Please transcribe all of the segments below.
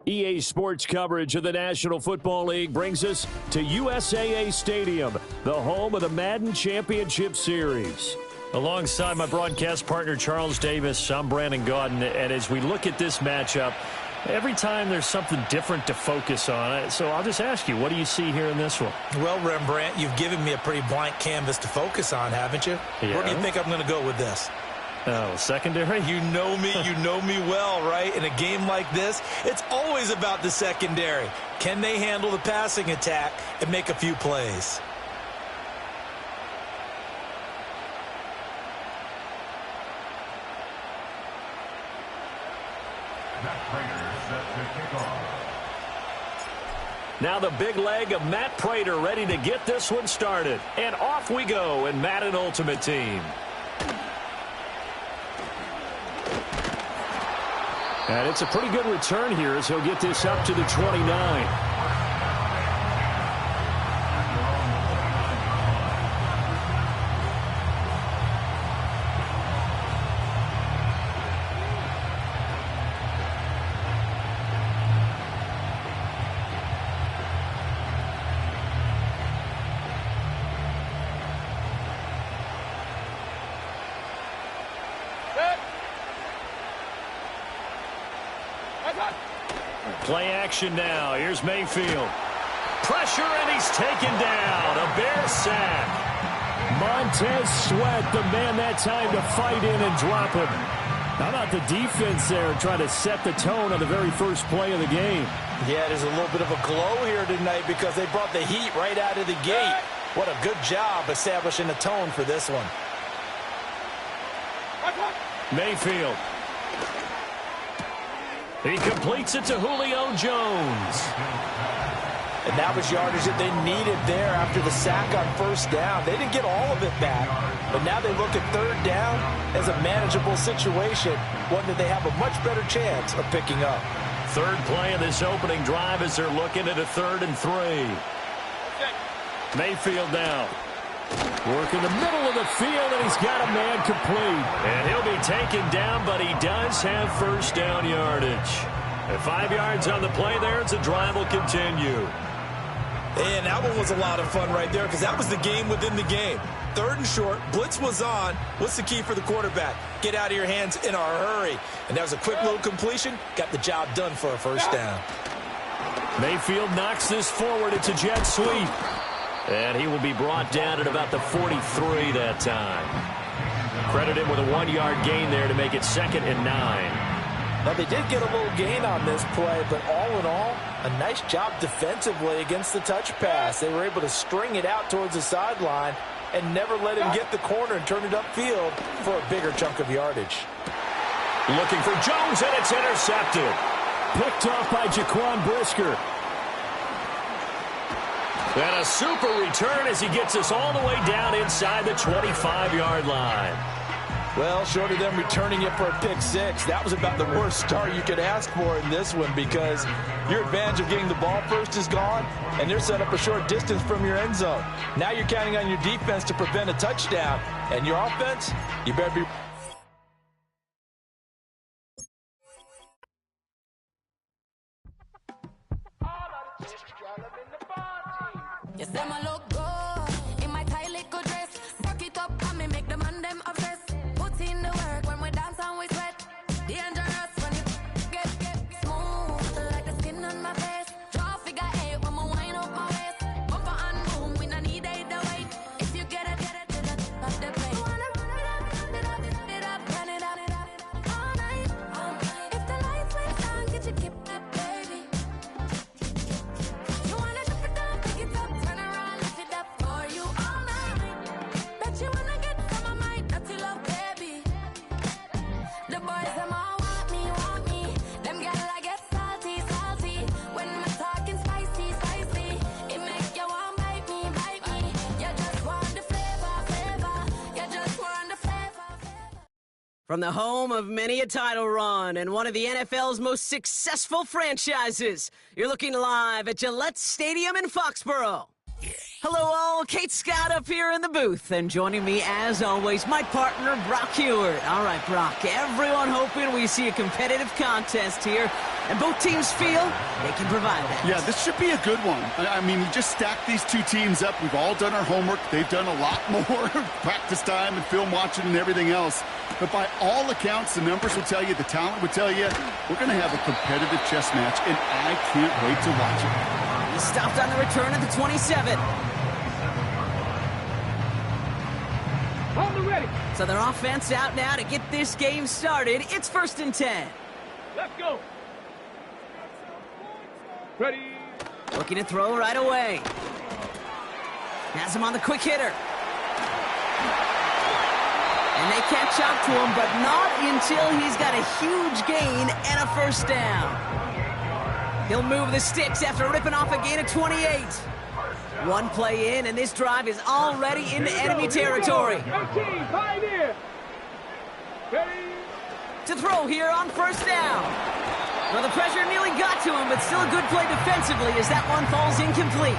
EA Sports coverage of the National Football League brings us to USAA Stadium, the home of the Madden Championship Series. Alongside my broadcast partner, Charles Davis, I'm Brandon Gaudin, and as we look at this matchup, every time there's something different to focus on. So I'll just ask you, what do you see here in this one? Well, Rembrandt, you've given me a pretty blank canvas to focus on, haven't you? Yeah. Where do you think I'm going to go with this? Oh, secondary? You know me well, right? In a game like this, it's always about the secondary. Can they handle the passing attack and make a few plays? Now the big leg of Matt Prater ready to get this one started. And off we go in Madden Ultimate Team. And it's a pretty good return here as he'll get this up to the 29. Play action now. Here's Mayfield. Pressure, and he's taken down. A Bear sack. Montez Sweat, the man that time to fight in and drop him. How about the defense there trying to set the tone on the very first play of the game? Yeah, there's a little bit of a glow here tonight because they brought the heat right out of the gate. What a good job establishing a tone for this one. Mayfield. He completes it to Julio Jones. And that was yardage that they needed there after the sack on first down. They didn't get all of it back, but now they look at third down as a manageable situation, one that they have a much better chance of picking up. Third play of this opening drive as they're looking at a 3rd and 3. Mayfield now. Work in the middle of the field, and he's got a man complete. And he'll be taken down, but he does have first down yardage. At 5 yards on the play there, the drive will continue. And that one was a lot of fun right there because that was the game within the game. 3rd and short, blitz was on. What's the key for the quarterback? Get out of your hands in a hurry. And that was a quick little completion. Got the job done for a first down. Mayfield knocks this forward. It's a jet sweep. And he will be brought down at about the 43 that time. Credit him with a 1-yard gain there to make it 2nd and 9. Now, they did get a little gain on this play, but all in all, a nice job defensively against the touch pass. They were able to string it out towards the sideline and never let him get the corner and turn it upfield for a bigger chunk of yardage. Looking for Jones, and it's intercepted. Picked off by Jaquan Brisker. And a super return as he gets us all the way down inside the 25-yard line. Well, short of them returning it for a pick 6, that was about the worst start you could ask for in this one because your advantage of getting the ball first is gone, and they're set up a short distance from your end zone. Now you're counting on your defense to prevent a touchdown, and your offense, you better be... Yes, them a look good in my tight little dress. Rock it up and me make the man them obsessed. Put in the work when we dance and we sweat. Dangerous when you get smooth like the skin on my face. Draw figure 8 when we wind up my waist. Bumper and boom, we no need either way. If you get it to the top of the plate. You wanna run it up, run it up all night. If the lights went down, get your kip up, baby. You wanna drop it down, pick it up. From the home of many a title run and one of the NFL's most successful franchises, you're looking live at Gillette Stadium in Foxborough. Hello all, Kate Scott up here in the booth, and joining me as always, my partner Brock Heward. All right, Brock, everyone hoping we see a competitive contest here. And both teams feel they can provide that. Yeah, this should be a good one. I mean, you just stack these two teams up. We've all done our homework. They've done a lot more practice time and film watching and everything else. But by all accounts, the numbers will tell you, the talent would tell you, we're going to have a competitive chess match, and I can't wait to watch it. He stopped on the return at the 27. On the ready. So their offense out now to get this game started. It's 1st and 10. Let's go. Ready. Looking to throw right away. Has him on the quick hitter. And they catch up to him, but not until he's got a huge gain and a first down. He'll move the sticks after ripping off a gain of 28. One play in, and this drive is already into enemy territory. 18, pioneer. Ready. To throw here on first down. Well, the pressure nearly got to him, but still a good play defensively as that one falls incomplete.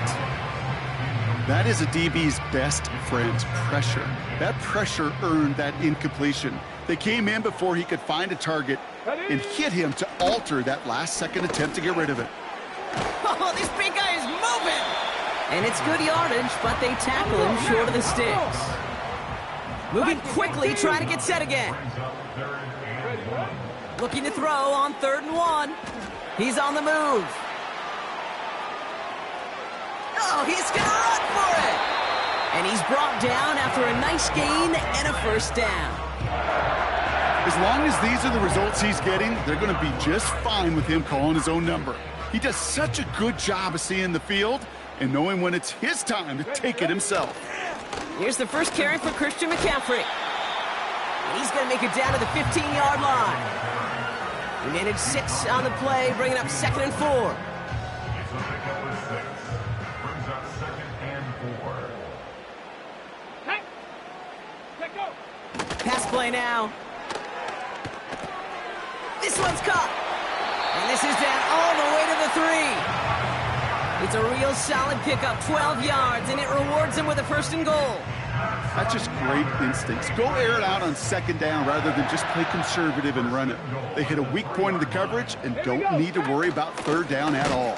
That is a DB's best friend, pressure. That pressure earned that incompletion. They came in before he could find a target and hit him to alter that last-second attempt to get rid of it. Oh, this big guy is moving! And it's good yardage, but they tackle him short of the sticks. Moving quickly, trying to get set again. Looking to throw on 3rd and 1. He's on the move. Oh, he's going to run for it. And he's brought down after a nice gain and a first down. As long as these are the results he's getting, they're going to be just fine with him calling his own number. He does such a good job of seeing the field and knowing when it's his time to take it himself. Here's the first carry for Christian McCaffrey. And he's going to make it down to the 15-yard line. We managed 6 on the play, bringing up 2nd and 4. Hey. Let go. Pass play now. This one's caught. And this is down all the way to the 3. It's a real solid pickup, 12 yards, and it rewards him with a 1st and goal. That's just great instincts. Go air it out on 2nd down rather than just play conservative and run it. They hit a weak point in the coverage and don't need to worry about 3rd down at all.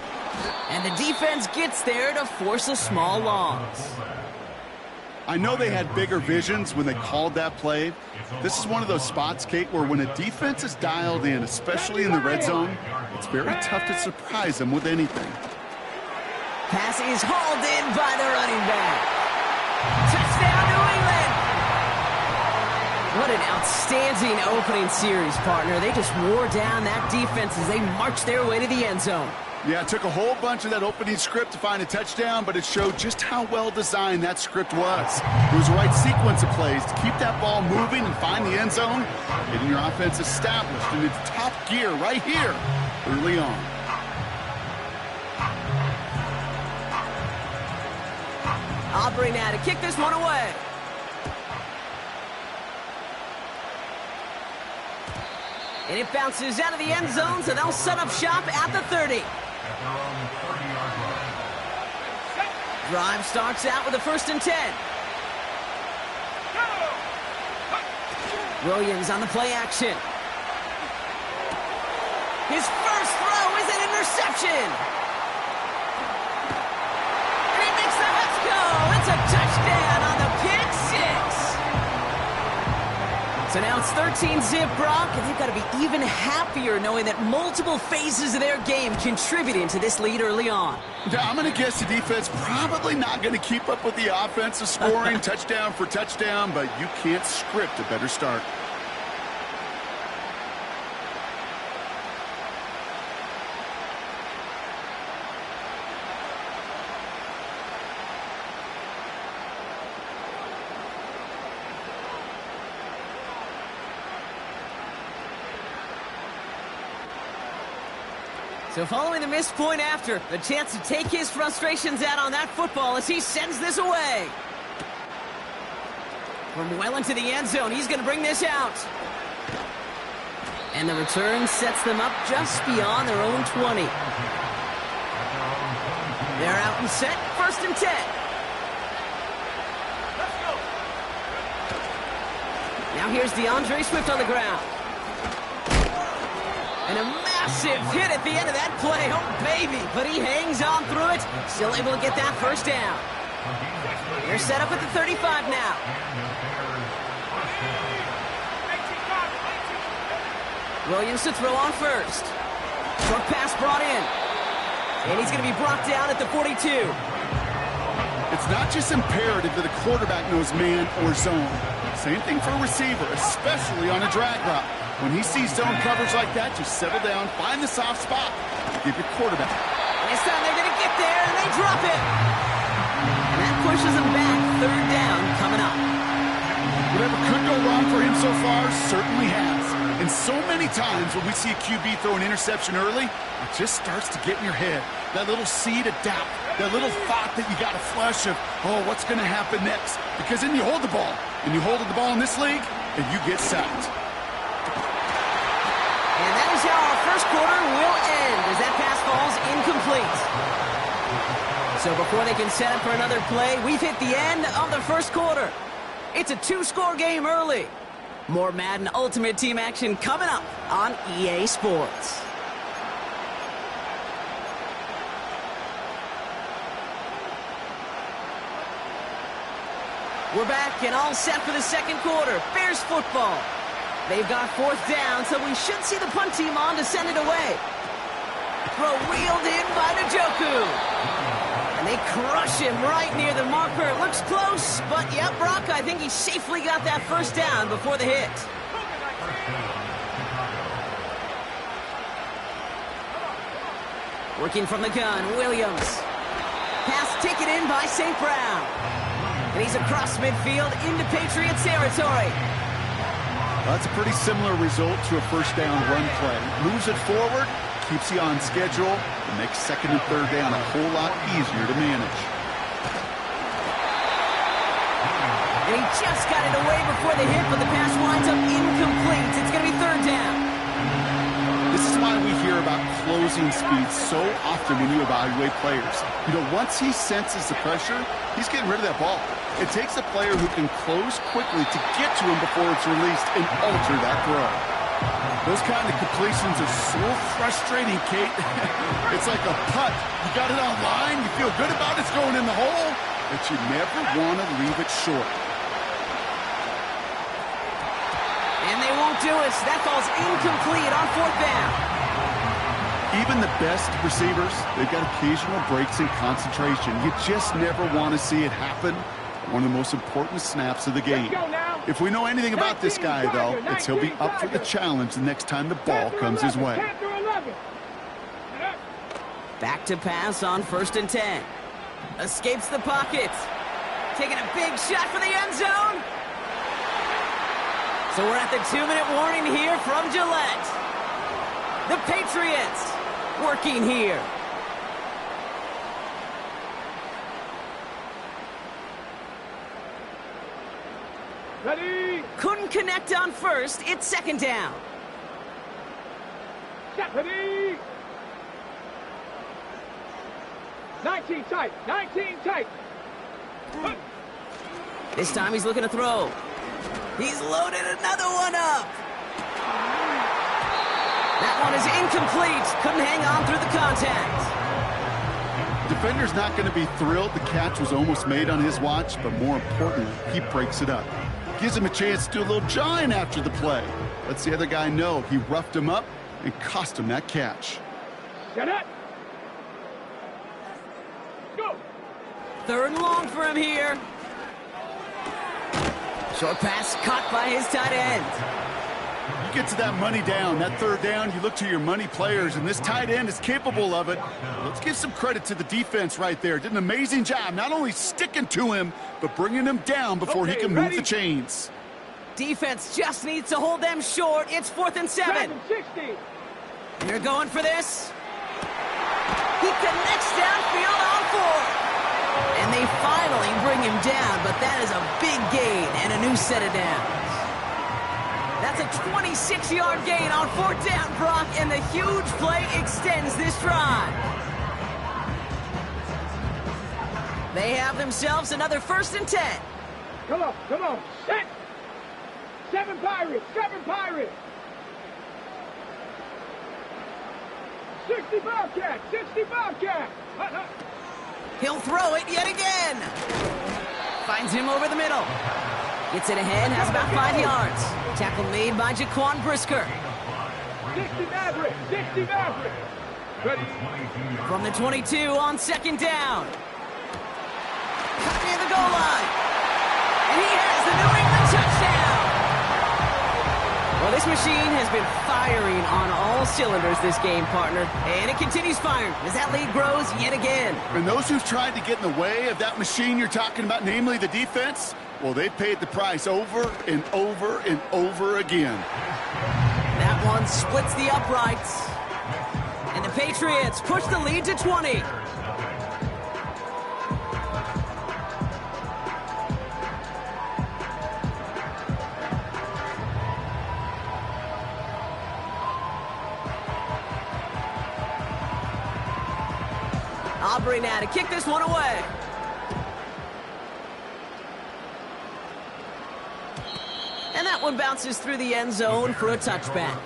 And the defense gets there to force a small loss. I know they had bigger visions when they called that play. This is one of those spots, Kate, where when a defense is dialed in, especially in the red zone, it's very tough to surprise them with anything. Pass is hauled in by the running back. Touchdown, New England! What an outstanding opening series, partner. They just wore down that defense as they marched their way to the end zone. Yeah, it took a whole bunch of that opening script to find a touchdown, but it showed just how well designed that script was. It was the right sequence of plays to keep that ball moving and find the end zone, getting your offense established in its top gear right here early on. Aubrey now to kick this one away. And it bounces out of the end zone, so they'll set up shop at the 30. Drive starts out with a 1st and 10. Williams on the play action. His first throw is an interception. And he makes the Let's go. It's a touchdown on the pick 6. So now it's 13-zip, Brock, and they've got to be even happier knowing that multiple phases of their game contributing to this lead early on. Yeah, I'm going to guess the defense probably not going to keep up with the offensive scoring touchdown for touchdown, but you can't script a better start. So following the missed point after, the chance to take his frustrations out on that football as he sends this away. From well into the end zone, he's going to bring this out. And the return sets them up just beyond their own 20. They're out and set, 1st and 10. Let's go. Now here's DeAndre Swift on the ground. And a massive hit at the end of that play. Oh, baby. But he hangs on through it. Still able to get that first down. They're set up at the 35 now. Williams to throw on first. Short pass brought in. And he's going to be brought down at the 42. It's not just imperative that a quarterback knows man or zone. Same thing for a receiver, especially on a drag route. When he sees zone coverage like that, just settle down, find the soft spot, give your quarterback. This time they're going to get there, and they drop it. And that pushes them back. Third down coming up. Whatever could go wrong for him so far certainly has. And so many times when we see a QB throw an interception early, it just starts to get in your head. That little seed of doubt, that little thought that you got a flush of, oh, what's going to happen next? Because then you hold the ball, and you hold the ball in this league, and you get sacked. And that is how our first quarter will end, as that pass falls incomplete. So before they can set up for another play, we've hit the end of the first quarter. It's a 2-score game early. More Madden Ultimate Team action coming up on EA Sports. We're back and all set for the second quarter. Bears football. They've got fourth down, so we should see the punt team on to send it away. Throw reeled in by Njoku. And they crush him right near the marker. It looks close, but yep, Brock, I think he safely got that first down before the hit. Working from the gun, Williams. Pass taken in by St. Brown. And he's across midfield into Patriots territory. That's a pretty similar result to a first down run play. Moves it forward, keeps you on schedule, and makes second and third down a whole lot easier to manage. And he just got it away before the hit, but the pass winds up incomplete. It's going to be third down. This is why we hear about closing speed so often when you evaluate players. You know, once he senses the pressure, he's getting rid of that ball. It takes a player who can close quickly to get to him before it's released and alter that throw. Those kind of completions are so frustrating, Kate. It's like a putt. You got it on line, you feel good about it's going in the hole, but you never want to leave it short. And they won't do it. That falls incomplete on fourth down. Even the best receivers, they've got occasional breaks in concentration. You just never want to see it happen. One of the most important snaps of the game. If we know anything about this guy, though, it's he'll be up for the challenge the next time the ball comes his way. Back to pass on first and 10. Escapes the pocket. Taking a big shot for the end zone. So we're at the 2-minute warning here from Gillette. The Patriots working here. Ready? Couldn't connect on first. It's second down. Set. Ready? 19 tight. 19 tight. This time he's looking to throw. He's loaded another one up. That one is incomplete. Couldn't hang on through the contact. Defender's not going to be thrilled the catch was almost made on his watch, but more importantly, he breaks it up. Gives him a chance to do a little jawing after the play. Lets the other guy know he roughed him up and cost him that catch. Set up. Go. Third and long for him here. Short pass caught by his tight end. You get to that money down, that third down, you look to your money players, and this tight end is capable of it. Let's give some credit to the defense right there. Did an amazing job, not only sticking to him, but bringing him down before he can move the chains. Defense just needs to hold them short. It's 4th and 7. 60. They're going for this. He connects downfield on 4. And they finally bring him down, but that is a big gain and a new set of downs. That's a 26-yard gain on 4th down, Brock, and the huge play extends this drive. They have themselves another 1st and 10. Come on, come on. Set. 7 Pirates, 7 Pirates. 60 Bobcat! 60 Bobcat! He'll throw it yet again. Finds him over the middle. Gets it ahead, has about 5 yards. Tackle made by Jaquan Brisker. 60 Maverick! 60 Maverick! Ready? From the 22 on second down. Cut near the goal line. And he has the New England touchdown. Well, this machine has been firing on all cylinders this game, partner. And it continues firing as that lead grows yet again. And those who've tried to get in the way of that machine you're talking about, namely the defense, well, they've paid the price over and over and over again. That one splits the uprights. And the Patriots push the lead to 20. Aubrey now to kick this one away. And that one bounces through the end zone for a touchback.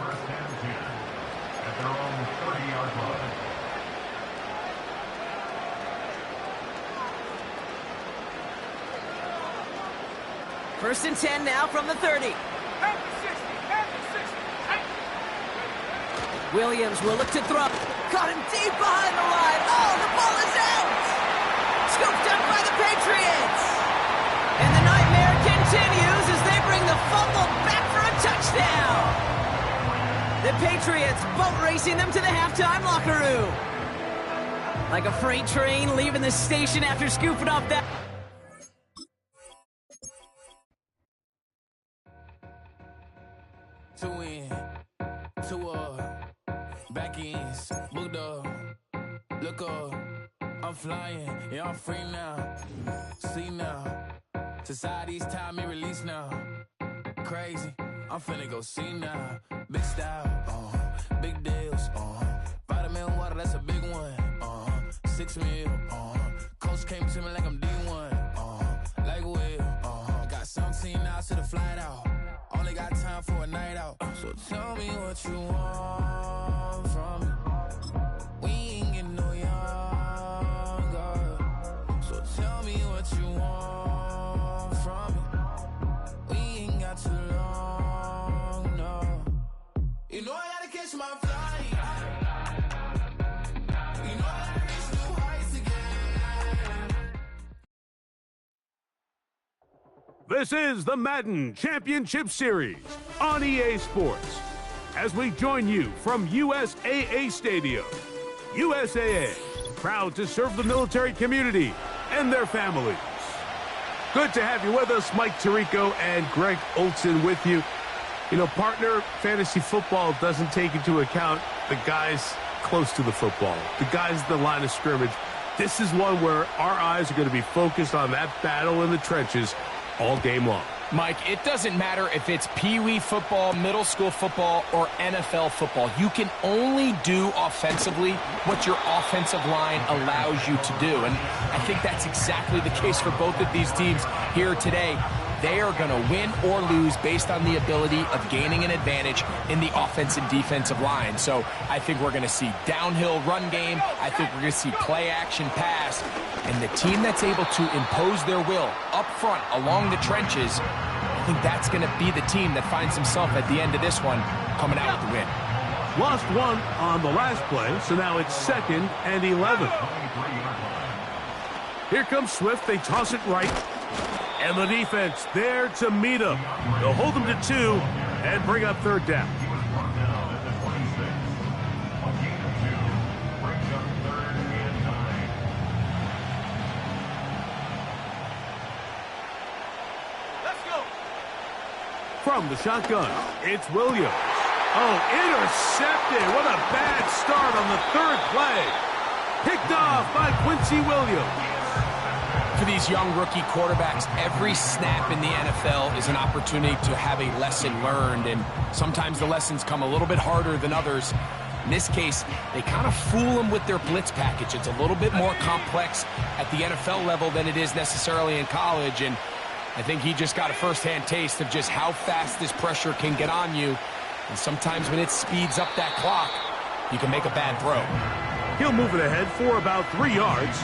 First and 10 now from the 30. Williams will look to throw. Caught him deep behind the line. Oh, the ball is out! Scooped up by the Patriots. And the nightmare continues as they bring the fumble back for a touchdown. The Patriots boat racing them to the halftime locker room. Like a freight train leaving the station after scooping up that... Two in, two up, back ends, booked up, look up, I'm flying, yeah, I'm free now, see now, society's time me release now, crazy, I'm finna go see now, big style, big deals, vitamin water, that's a big one, 6 mil, coach came to me like I'm D1, like Will, got 17 hours to the flight out. Only got time for a night out. So tell me what you want from me. We ain't getting no younger. So tell me what you want from me. We ain't got too long, no. You know I gotta catch my flight. You know I gotta reach new heights again. This is the Madden Championship Series on EA Sports. As we join you from USAA Stadium, USAA, proud to serve the military community and their families. Good to have you with us, Mike Tirico and Greg Olson with you. You know, partner, fantasy football doesn't take into account the guys close to the football, the guys at the line of scrimmage. This is one where our eyes are going to be focused on that battle in the trenches all game long. Mike, it doesn't matter if it's Pee-wee football, middle school football, or NFL football. You can only do offensively what your offensive line allows you to do. And I think that's exactly the case for both of these teams here today. They are going to win or lose based on the ability of gaining an advantage in the offensive and defensive line. So I think we're going to see downhill run game. I think we're going to see play action pass. And the team that's able to impose their will up front along the trenches, I think that's going to be the team that finds himself at the end of this one coming out with the win. Lost one on the last play, so now it's 2nd and 11. Here comes Swift. They toss it right. And the defense there to meet him. They'll hold him to 2 and bring up 3rd down. Let's go! From the shotgun, it's Williams. Oh, intercepted. What a bad start on the 3rd play. Picked off by Quincy Williams. For these young rookie quarterbacks, every snap in the NFL is an opportunity to have a lesson learned, and sometimes the lessons come a little bit harder than others. In this case, they kind of fool them with their blitz package. It's a little bit more complex at the NFL level than it is necessarily in college, and I think he just got a first-hand taste of just how fast this pressure can get on you. And sometimes when it speeds up that clock, you can make a bad throw. He'll move it ahead for about 3 yards.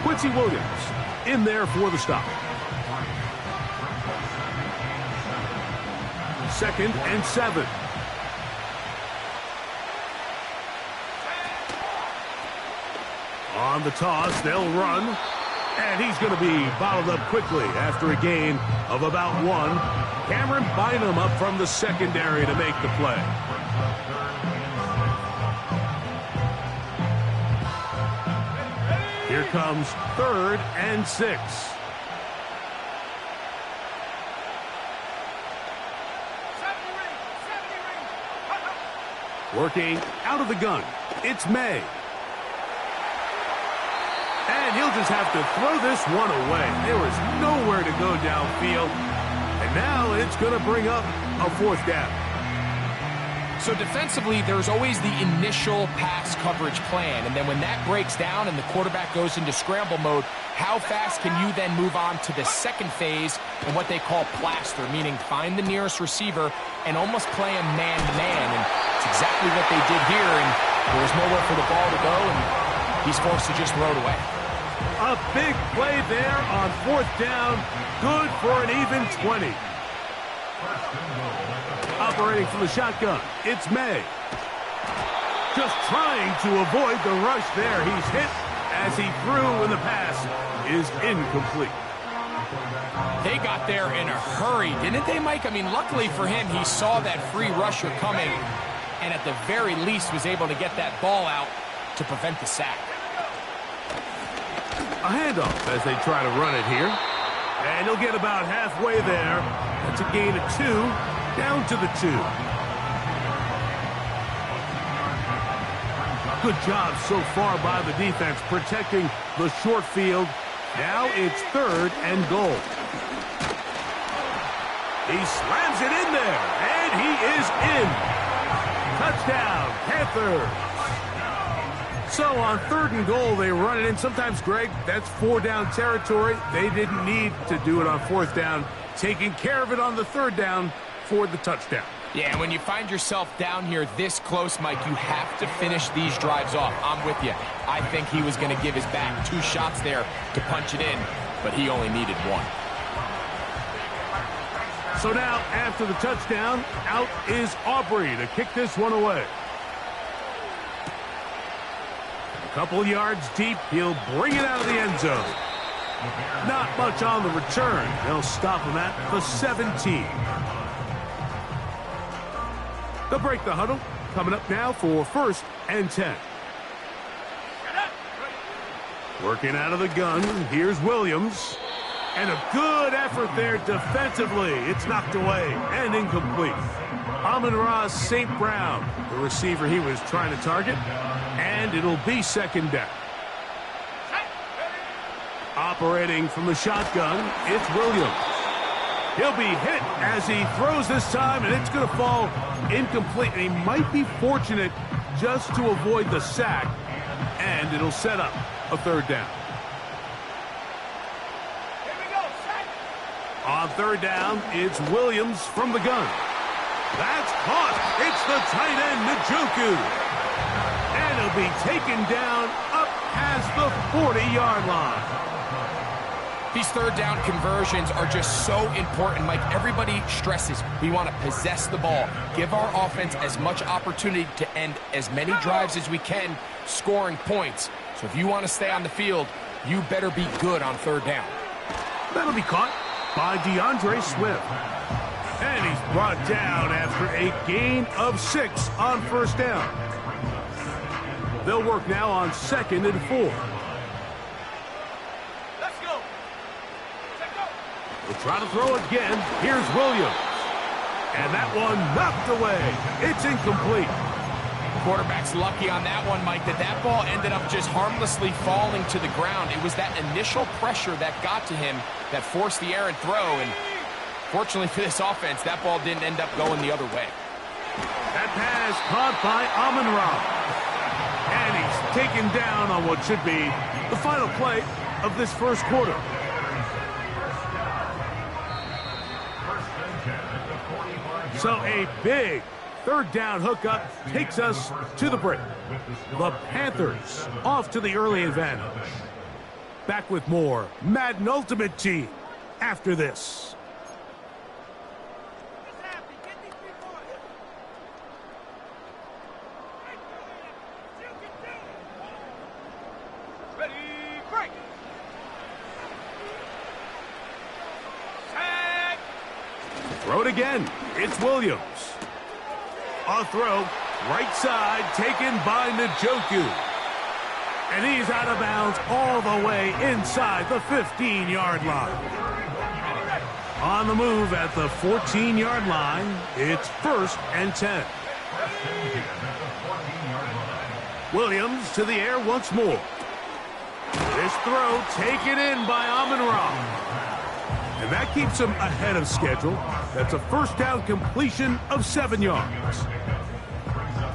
Quincy Williams in there for the stop. 2nd and 7. On the toss, they'll run. And he's going to be bottled up quickly after a gain of about 1. Cameron Bynum up from the secondary to make the play. Here comes 3rd and 6. Working out of the gun, it's May. And he'll just have to throw this one away. There was nowhere to go downfield. And now it's going to bring up a 4th down. So defensively, there's always the initial pass coverage plan. And then when that breaks down and the quarterback goes into scramble mode, how fast can you then move on to the second phase and what they call plaster, meaning find the nearest receiver and almost play him man-to-man. And it's exactly what they did here. And there was nowhere for the ball to go, and he's forced to just throw it away. A big play there on 4th down. Good for an even 20. Operating from the shotgun, it's May. Just trying to avoid the rush there. He's hit as he threw, and the pass is incomplete. They got there in a hurry, didn't they, Mike? I mean, luckily for him, he saw that free rusher coming, and at the very least was able to get that ball out to prevent the sack. A handoff as they try to run it here. And he'll get about halfway there. That's a gain of 2, down to the 2. Good job so far by the defense protecting the short field. Now it's 3rd and goal. He slams it in there, and he is in. Touchdown, Panthers. So on 3rd and goal, they run it in. Sometimes, Greg, that's 4-down territory. They didn't need to do it on 4th down. Taking care of it on the 3rd down for the touchdown. Yeah, when you find yourself down here this close, Mike, you have to finish these drives off. I'm with you. I think he was going to give his back 2 shots there to punch it in, but he only needed 1. So now, after the touchdown, out is Aubrey to kick this one away. Couple yards deep, he'll bring it out of the end zone. Not much on the return. They'll stop him at the 17. They'll break the huddle. Coming up now for 1st and 10. Working out of the gun, here's Williams. And a good effort there defensively. It's knocked away and incomplete. Amon-Ra St. Brown, the receiver he was trying to target. And it'll be 2nd down. Operating from the shotgun, it's Williams. He'll be hit as he throws this time, and it's going to fall incomplete. And he might be fortunate just to avoid the sack, and it'll set up a 3rd down. On 3rd down, it's Williams from the gun. That's caught. It's the tight end, Njoku. And he'll be taken down up past the 40-yard line. These 3rd down conversions are just so important, Mike. Everybody stresses we want to possess the ball, give our offense as much opportunity to end as many drives as we can, scoring points. So if you want to stay on the field, you better be good on 3rd down. That'll be caught by DeAndre Swift. And he's brought down after a gain of 6 on 1st down. They'll work now on 2nd and 4. Let's go. We'll try to throw again. Here's Williams. And that one knocked away. It's incomplete. Quarterback's lucky on that one, Mike, that ball ended up just harmlessly falling to the ground. It was that initial pressure that got to him that forced the errant throw, and fortunately for this offense, that ball didn't end up going the other way. That pass caught by Amon-Ra. And he's taken down on what should be the final play of this 1st quarter. So a big third down hookup takes us to the break. The Panthers off to the early advantage. Back with more Madden Ultimate Team after this. Ready, break. Tag. Throw it again. It's Williams. A throw, right side, taken by Njoku. And he's out of bounds all the way inside the 15-yard line. On the move at the 14-yard line, it's 1st and 10. Williams to the air once more. This throw taken in by Amon-Ra. And that keeps him ahead of schedule. That's a first down completion of 7 yards.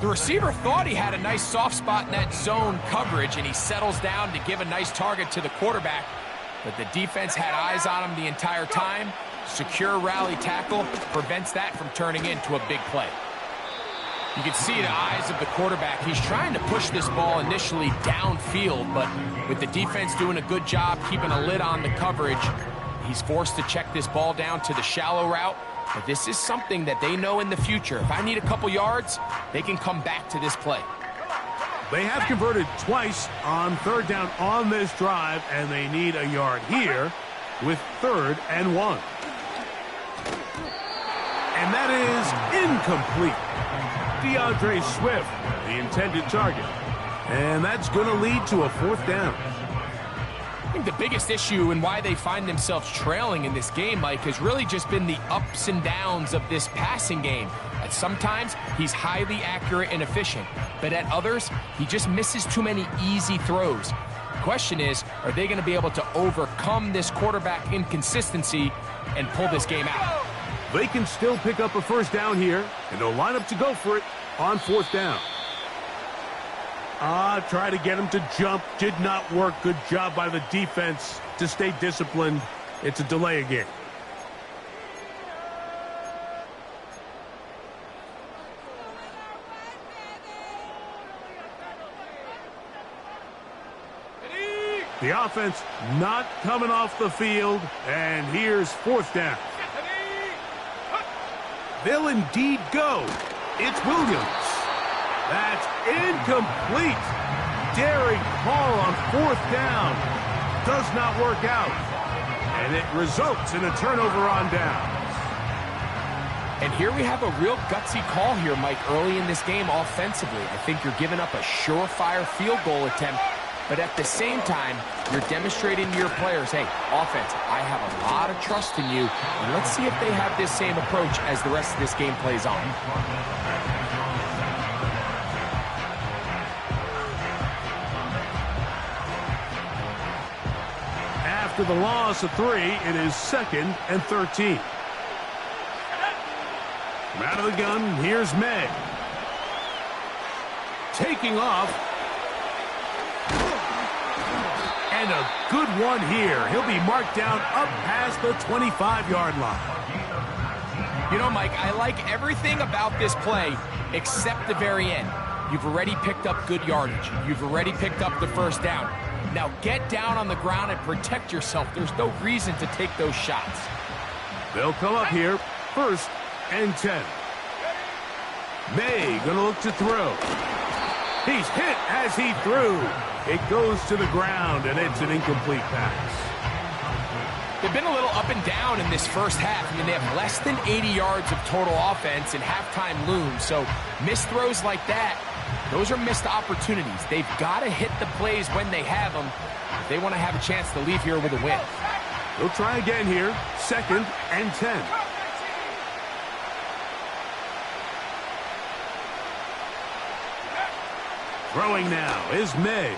The receiver thought he had a nice soft spot in that zone coverage, and he settles down to give a nice target to the quarterback. But the defense had eyes on him the entire time. Secure rally tackle prevents that from turning into a big play. You can see the eyes of the quarterback. He's trying to push this ball initially downfield, but with the defense doing a good job keeping a lid on the coverage, he's forced to check this ball down to the shallow route. But this is something that they know in the future. If I need a couple yards, they can come back to this play. They have converted twice on third down on this drive, and they need a yard here with 3rd and 1. And that is incomplete. DeAndre Swift, the intended target. And that's going to lead to a 4th down. I think the biggest issue and why they find themselves trailing in this game, Mike, has really just been the ups and downs of this passing game. At sometimes, he's highly accurate and efficient, but at others, he just misses too many easy throws. The question is, are they going to be able to overcome this quarterback inconsistency and pull this game out? They can still pick up a first down here, and they'll line up to go for it on 4th down. Try to get him to jump. Did not work. Good job by the defense to stay disciplined. It's a delay again. The offense not coming off the field, and here's 4th down. They'll indeed go. It's Williams. That's incomplete. Daring call on 4th down. Does not work out. And it results in a turnover on downs. And here we have a real gutsy call here, Mike, early in this game offensively. I think you're giving up a surefire field goal attempt, but at the same time, you're demonstrating to your players, hey, offense, I have a lot of trust in you, and let's see if they have this same approach as the rest of this game plays on. After the loss of 3, it is 2nd and 13. From out of the gun, here's May. Taking off. And a good one here. He'll be marked down up past the 25-yard line. You know, Mike, I like everything about this play except the very end. You've already picked up good yardage. You've already picked up the first down. Now get down on the ground and protect yourself. There's no reason to take those shots. They'll come up here, 1st and 10. May gonna look to throw. He's hit as he threw. It goes to the ground, and it's an incomplete pass. They've been a little up and down in this first half. I mean, they have less than 80 yards of total offense, and halftime looms. So missed throws like that, those are missed opportunities. They've got to hit the plays when they have them if they want to have a chance to leave here with a win. They'll try again here, 2nd and 10. Throwing now is May.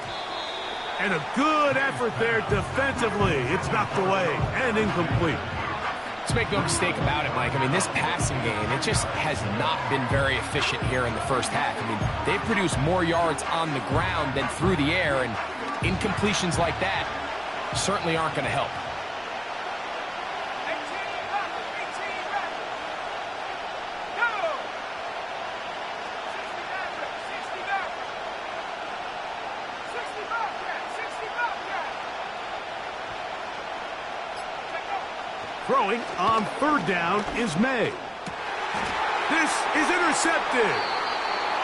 And a good effort there defensively. It's knocked away and incomplete. Let's make no mistake about it, Mike. I mean, this passing game, it just has not been very efficient here in the first half. I mean, they've produced more yards on the ground than through the air, and incompletions like that certainly aren't going to help. Throwing on third down is May. This is intercepted.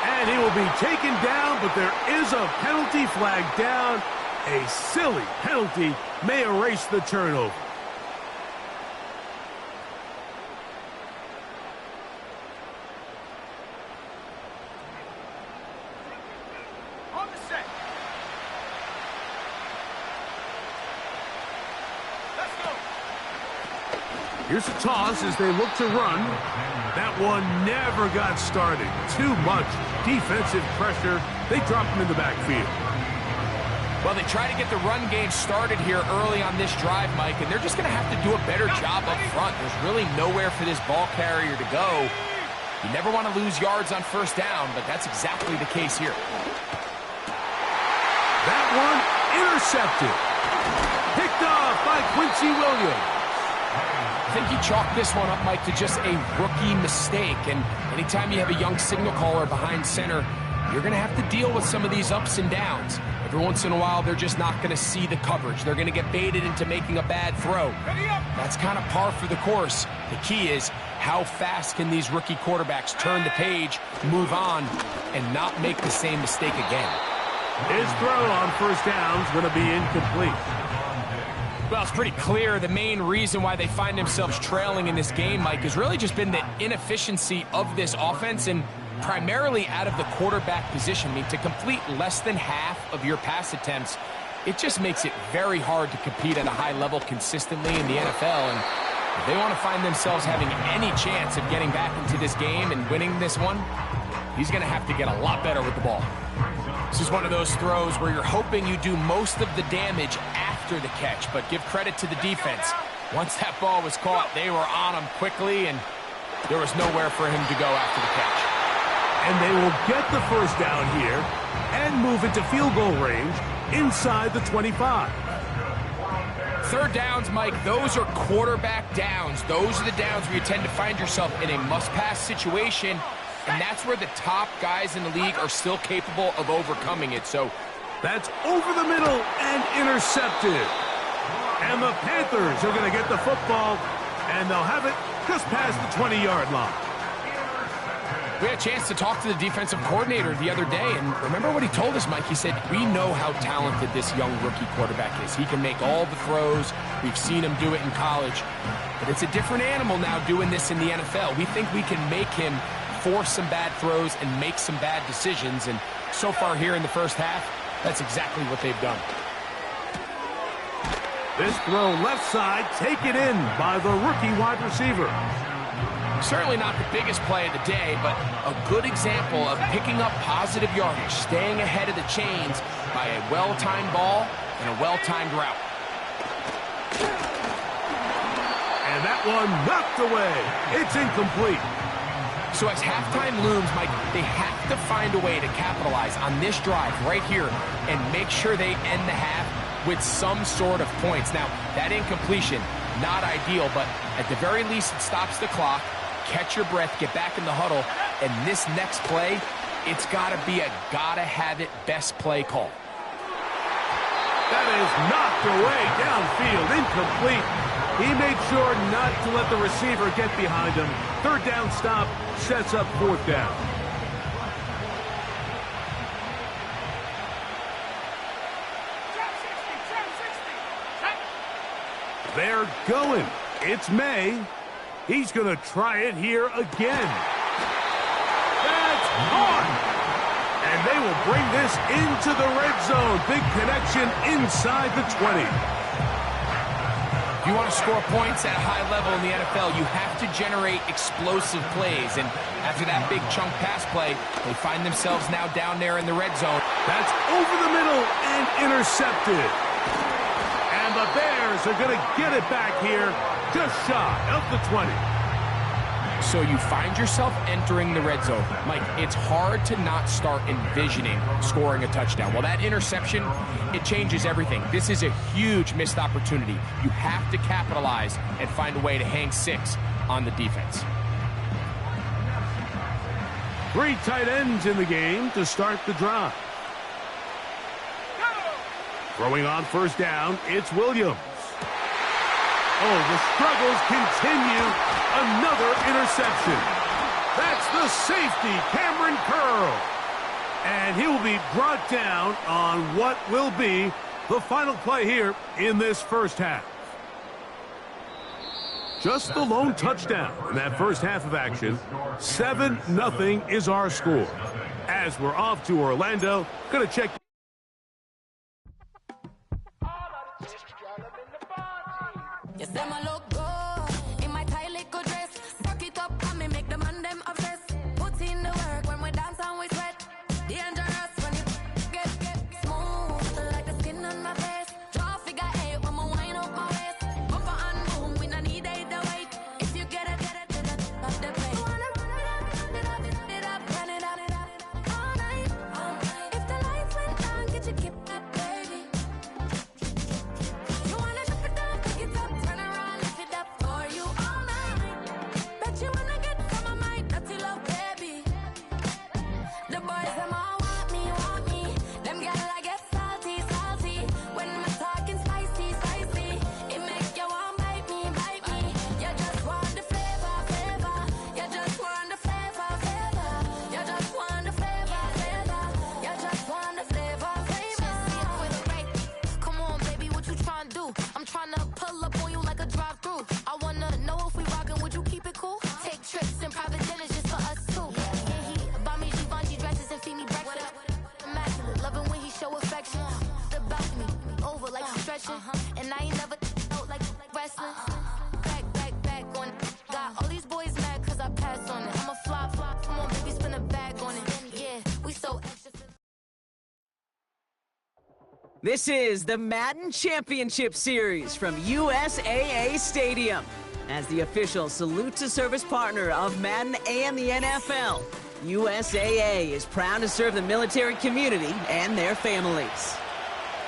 And he will be taken down, but there is a penalty flag down. A silly penalty may erase the turnover. On the set. Let's go. Here's a toss as they look to run. That one never got started. Too much defensive pressure. They drop him in the backfield. Well, they try to get the run game started here early on this drive, Mike, and they're just going to have to do a better job up front. There's really nowhere for this ball carrier to go. You never want to lose yards on first down, but that's exactly the case here. That one intercepted. Picked off by Quincy Williams. I think you chalk this one up, Mike, to just a rookie mistake. And anytime you have a young signal caller behind center, you're going to have to deal with some of these ups and downs. Every once in a while, they're just not going to see the coverage. They're going to get baited into making a bad throw. That's kind of par for the course. The key is how fast can these rookie quarterbacks turn the page, move on, and not make the same mistake again. His throw on first down is going to be incomplete. Well, it's pretty clear the main reason why they find themselves trailing in this game, Mike, has really just been the inefficiency of this offense and primarily out of the quarterback position. I mean, to complete less than half of your pass attempts, it just makes it very hard to compete at a high level consistently in the NFL. And if they want to find themselves having any chance of getting back into this game and winning this one, he's going to have to get a lot better with the ball. This is one of those throws where you're hoping you do most of the damage after the catch, but give credit to the defense. Once that ball was caught, they were on him quickly, and there was nowhere for him to go after the catch. And they will get the first down here and move into field goal range inside the 25. Third downs, Mike, those are quarterback downs. Those are the downs where you tend to find yourself in a must-pass situation, and that's where the top guys in the league are still capable of overcoming it. So that's over the middle and intercepted. And the Panthers are going to get the football, and they'll have it just past the 20-yard line. We had a chance to talk to the defensive coordinator the other day, and remember what he told us, Mike? He said, we know how talented this young rookie quarterback is. He can make all the throws. We've seen him do it in college. But it's a different animal now doing this in the NFL. We think we can make him force some bad throws and make some bad decisions, and so far here in the first half, that's exactly what they've done. This throw left side, taken in by the rookie wide receiver. Certainly not the biggest play of the day, but a good example of picking up positive yardage, staying ahead of the chains by a well-timed ball and a well-timed route. And that one knocked away. It's incomplete. So as halftime looms, Mike, they have to find a way to capitalize on this drive right here and make sure they end the half with some sort of points. Now, that incompletion, not ideal, but at the very least it stops the clock. Catch your breath, get back in the huddle, and this next play, it's got to be a gotta-have-it best play call. That is knocked away downfield, incomplete. He made sure not to let the receiver get behind him. Third down stop sets up fourth down. They're going. It's May. He's going to try it here again. That's on. And they will bring this into the red zone. Big connection inside the 20. If you want to score points at a high level in the NFL, you have to generate explosive plays. And after that big chunk pass play, they find themselves now down there in the red zone. That's over the middle and intercepted. And the Bears are going to get it back here just shy of the 20. So you find yourself entering the red zone. Mike, it's hard to not start envisioning scoring a touchdown. Well, that interception, it changes everything. This is a huge missed opportunity. You have to capitalize and find a way to hang six on the defense. 3 tight ends in the game to start the drive. Throwing on first down, it's Williams. Oh, the struggles continue. Another interception. That's the safety, Cameron Curl. And he will be brought down on what will be the final play here in this first half. Just the lone touchdown in that first half of action. 7-0 is our score. As we're off to Orlando, gonna check. Yes, them a look good in my tight little dress. Rock it up and me make the man them obsessed. Put in the work when we dance and we sweat. Dangerous when you get smooth like the skin on my face. Draw figure 8 when we wind up my waist. Bumper and boom, we no need it to wait. If you get it, off the plate. Wanna run it up, run it up, all night. If the lights went down, get your kip up, baby. You wanna drop it down, pick it up, turn around, lift it up for you all night. Bet you wanna get some of my dirty love, baby. The boys them all want me. Them gyal I get salty. When I'm talking spicy. It make you want bite me. You just want the flavor. You just want the flavor. You just want the flavor. You just want the flavor. With a right. Come on, baby, what you tryna do? I'm tryna pull up on you like a drive-through. I wanna know if we rockin', would you keep it cool? Take trips and private dinners just for us two. Yeah, he buy me Givenchy dresses and feed me breakfast. Immaculate, loving when he show affection. The balcony, over like stretching. And I ain't never out like wrestling. Back on it. Got all these boys mad cause I pass on it. I'm a flop. Come on, baby, spin a bag on it. Yeah, we so extra. This is the Madden Championship Series from USAA Stadium. As the official salute to service partner of Madden and the NFL, USAA is proud to serve the military community and their families.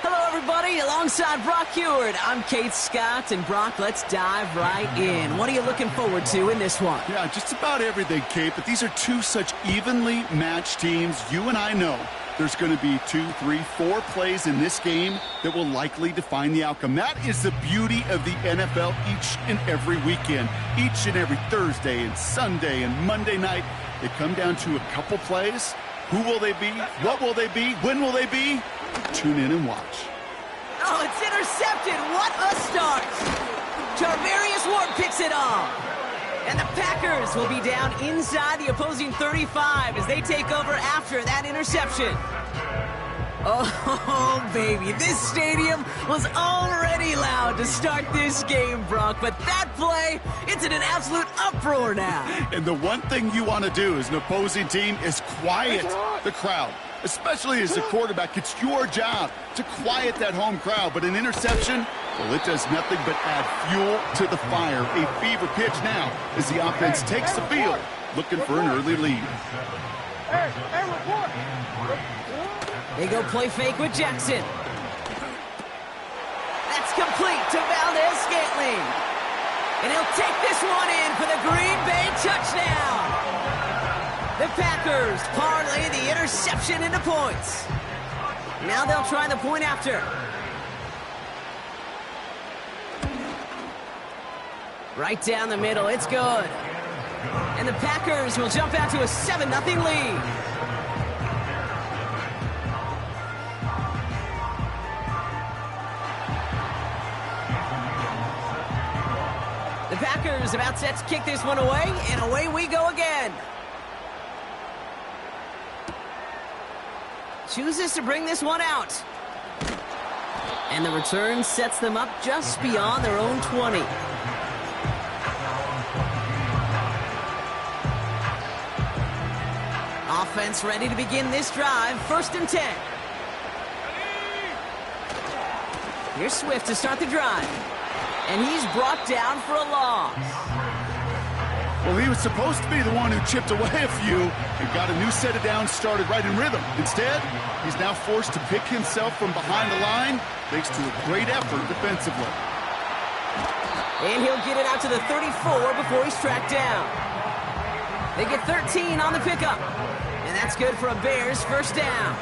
Hello, everybody. Alongside Brock Heward, I'm Kate Scott. And Brock, let's dive right in. What are you looking forward to in this one? Yeah, just about everything, Kate, but these are two such evenly matched teams. You and I know there's going to be 2, 3, 4 plays in this game that will likely define the outcome. That is the beauty of the NFL each and every weekend. Each and every Thursday and Sunday and Monday night, they come down to a couple plays. Who will they be? What will they be? When will they be? Tune in and watch. Oh, it's intercepted. What a start. Tarvarius Ward picks it off. And the Packers will be down inside the opposing 35 as they take over after that interception. Oh, baby, this stadium was already loud to start this game, Brock, but that play, it's in an absolute uproar now. And the one thing you want to do as an opposing team is quiet the crowd, especially as a quarterback. It's your job to quiet that home crowd, but an interception, well, it does nothing but add fuel to the fire. A fever pitch now as the offense takes the field, looking for an early lead. They go play fake with Jackson. That's complete to Valdez-Scantling. And he'll take this one in for the Green Bay touchdown. The Packers parlay the interception into points. Now they'll try the point after. Right down the middle, it's good. And the Packers will jump out to a 7-0 lead. The Packers about set to kick this one away, and away we go again. Chooses to bring this one out. And the return sets them up just beyond their own 20. Offense ready to begin this drive, 1st and 10. Here's Swift to start the drive. And he's brought down for a loss. Well, he was supposed to be the one who chipped away a few and got a new set of downs started right in rhythm. Instead, he's now forced to pick himself from behind the line thanks to a great effort defensively. And he'll get it out to the 34 before he's tracked down. They get 13 on the pickup. And that's good for a Bears 1st down.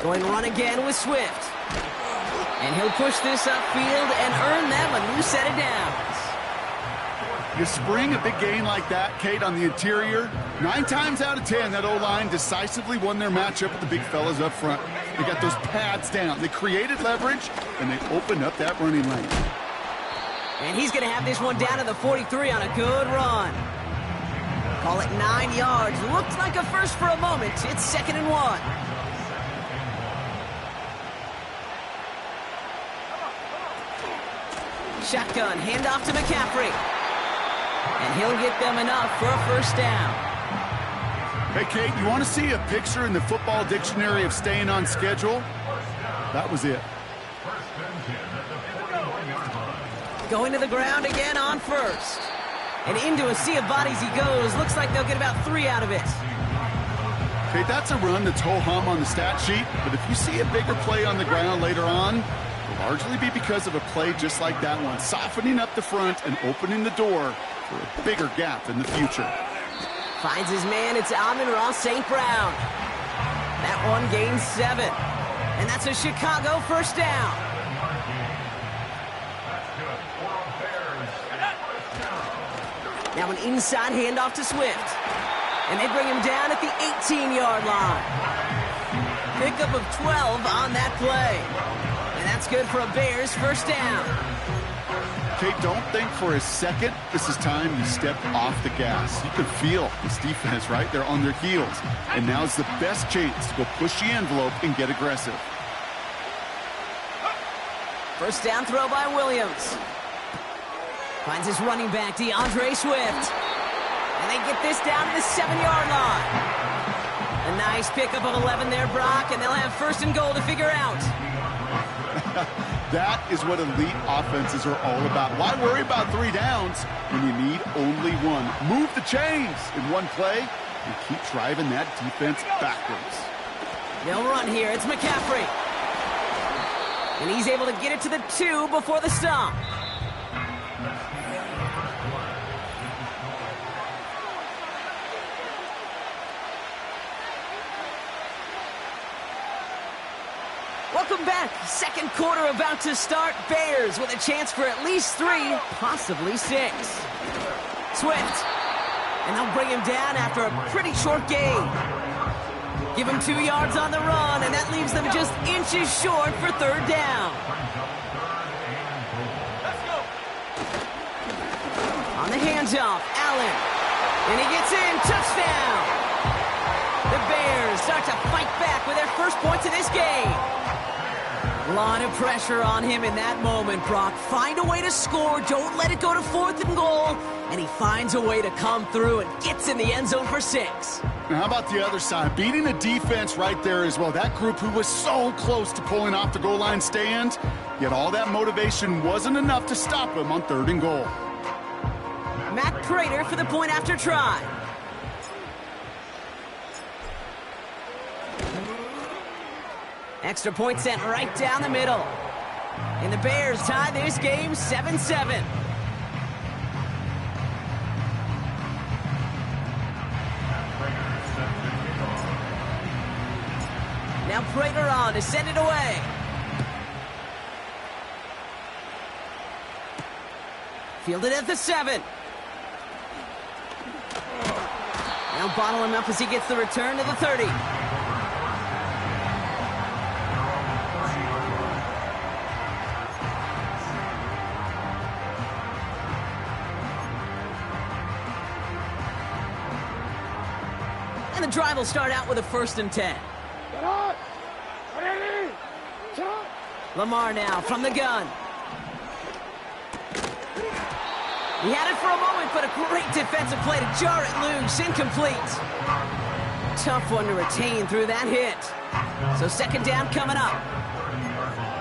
Going run again with Swift. And he'll push this upfield and earn them a new set of downs. You spring a big gain like that, Kate, on the interior. 9 times out of 10, that O-line decisively won their matchup with the big fellas up front. They got those pads down. They created leverage, and they opened up that running lane. And he's going to have this one down to the 43 on a good run. Call it 9 yards. Looked like a first for a moment. It's 2nd and 1. Shotgun, handoff to McCaffrey. And he'll get them enough for a first down. Hey, Kate, you want to see a picture in the football dictionary of staying on schedule? That was it. Going to the ground again on first. And into a sea of bodies he goes. Looks like they'll get about 3 out of it. Okay, that's a run that's ho-hum on the stat sheet, but if you see a bigger play on the ground later on, it'll largely be because of a play just like that one, softening up the front and opening the door for a bigger gap in the future. Finds his man, it's Amon-Ra St. Brown. That one gains 7. And that's a Chicago first down. Now an inside handoff to Swift. And they bring him down at the 18-yard line. Pickup of 12 on that play. And that's good for a Bears first down. Kate, don't think for a second this is time you step off the gas. You can feel this defense, right? They're on their heels. And now's the best chance to go push the envelope and get aggressive. First down throw by Williams. Finds his running back, DeAndre Swift. And they get this down to the 7-yard line. A nice pickup of 11 there, Brock, and they'll have 1st and goal to figure out. That is what elite offenses are all about. Why worry about 3 downs when you need only 1? Move the chains in one play and keep driving that defense backwards. They'll run here. It's McCaffrey. And he's able to get it to the 2 before the stop. Welcome back. 2nd quarter about to start. Bears with a chance for at least 3, possibly 6. Swift. And they'll bring him down after a pretty short gain. Give him 2 yards on the run, and that leaves them just inches short for 3rd down. Let's go. On the handoff, Allen. And he gets in. Touchdown. The Bears start to fight back with their first points in this game. A lot of pressure on him in that moment, Brock. Find a way to score. Don't let it go to 4th and goal. And he finds a way to come through and gets in the end zone for 6. Now, how about the other side? Beating the defense right there as well. That group who was so close to pulling off the goal line stand, yet all that motivation wasn't enough to stop him on 3rd and goal. Matt Prater for the point after try. Extra point sent right down the middle. And the Bears tie this game 7-7. Now Prater on to send it away. Fielded at the 7. Now bottle him up as he gets the return to the 30. And the drive will start out with a 1st and 10. Lamar now from the gun. He had it for a moment, but a great defensive play to jar it loose. Incomplete. Tough one to retain through that hit. So 2nd down coming up.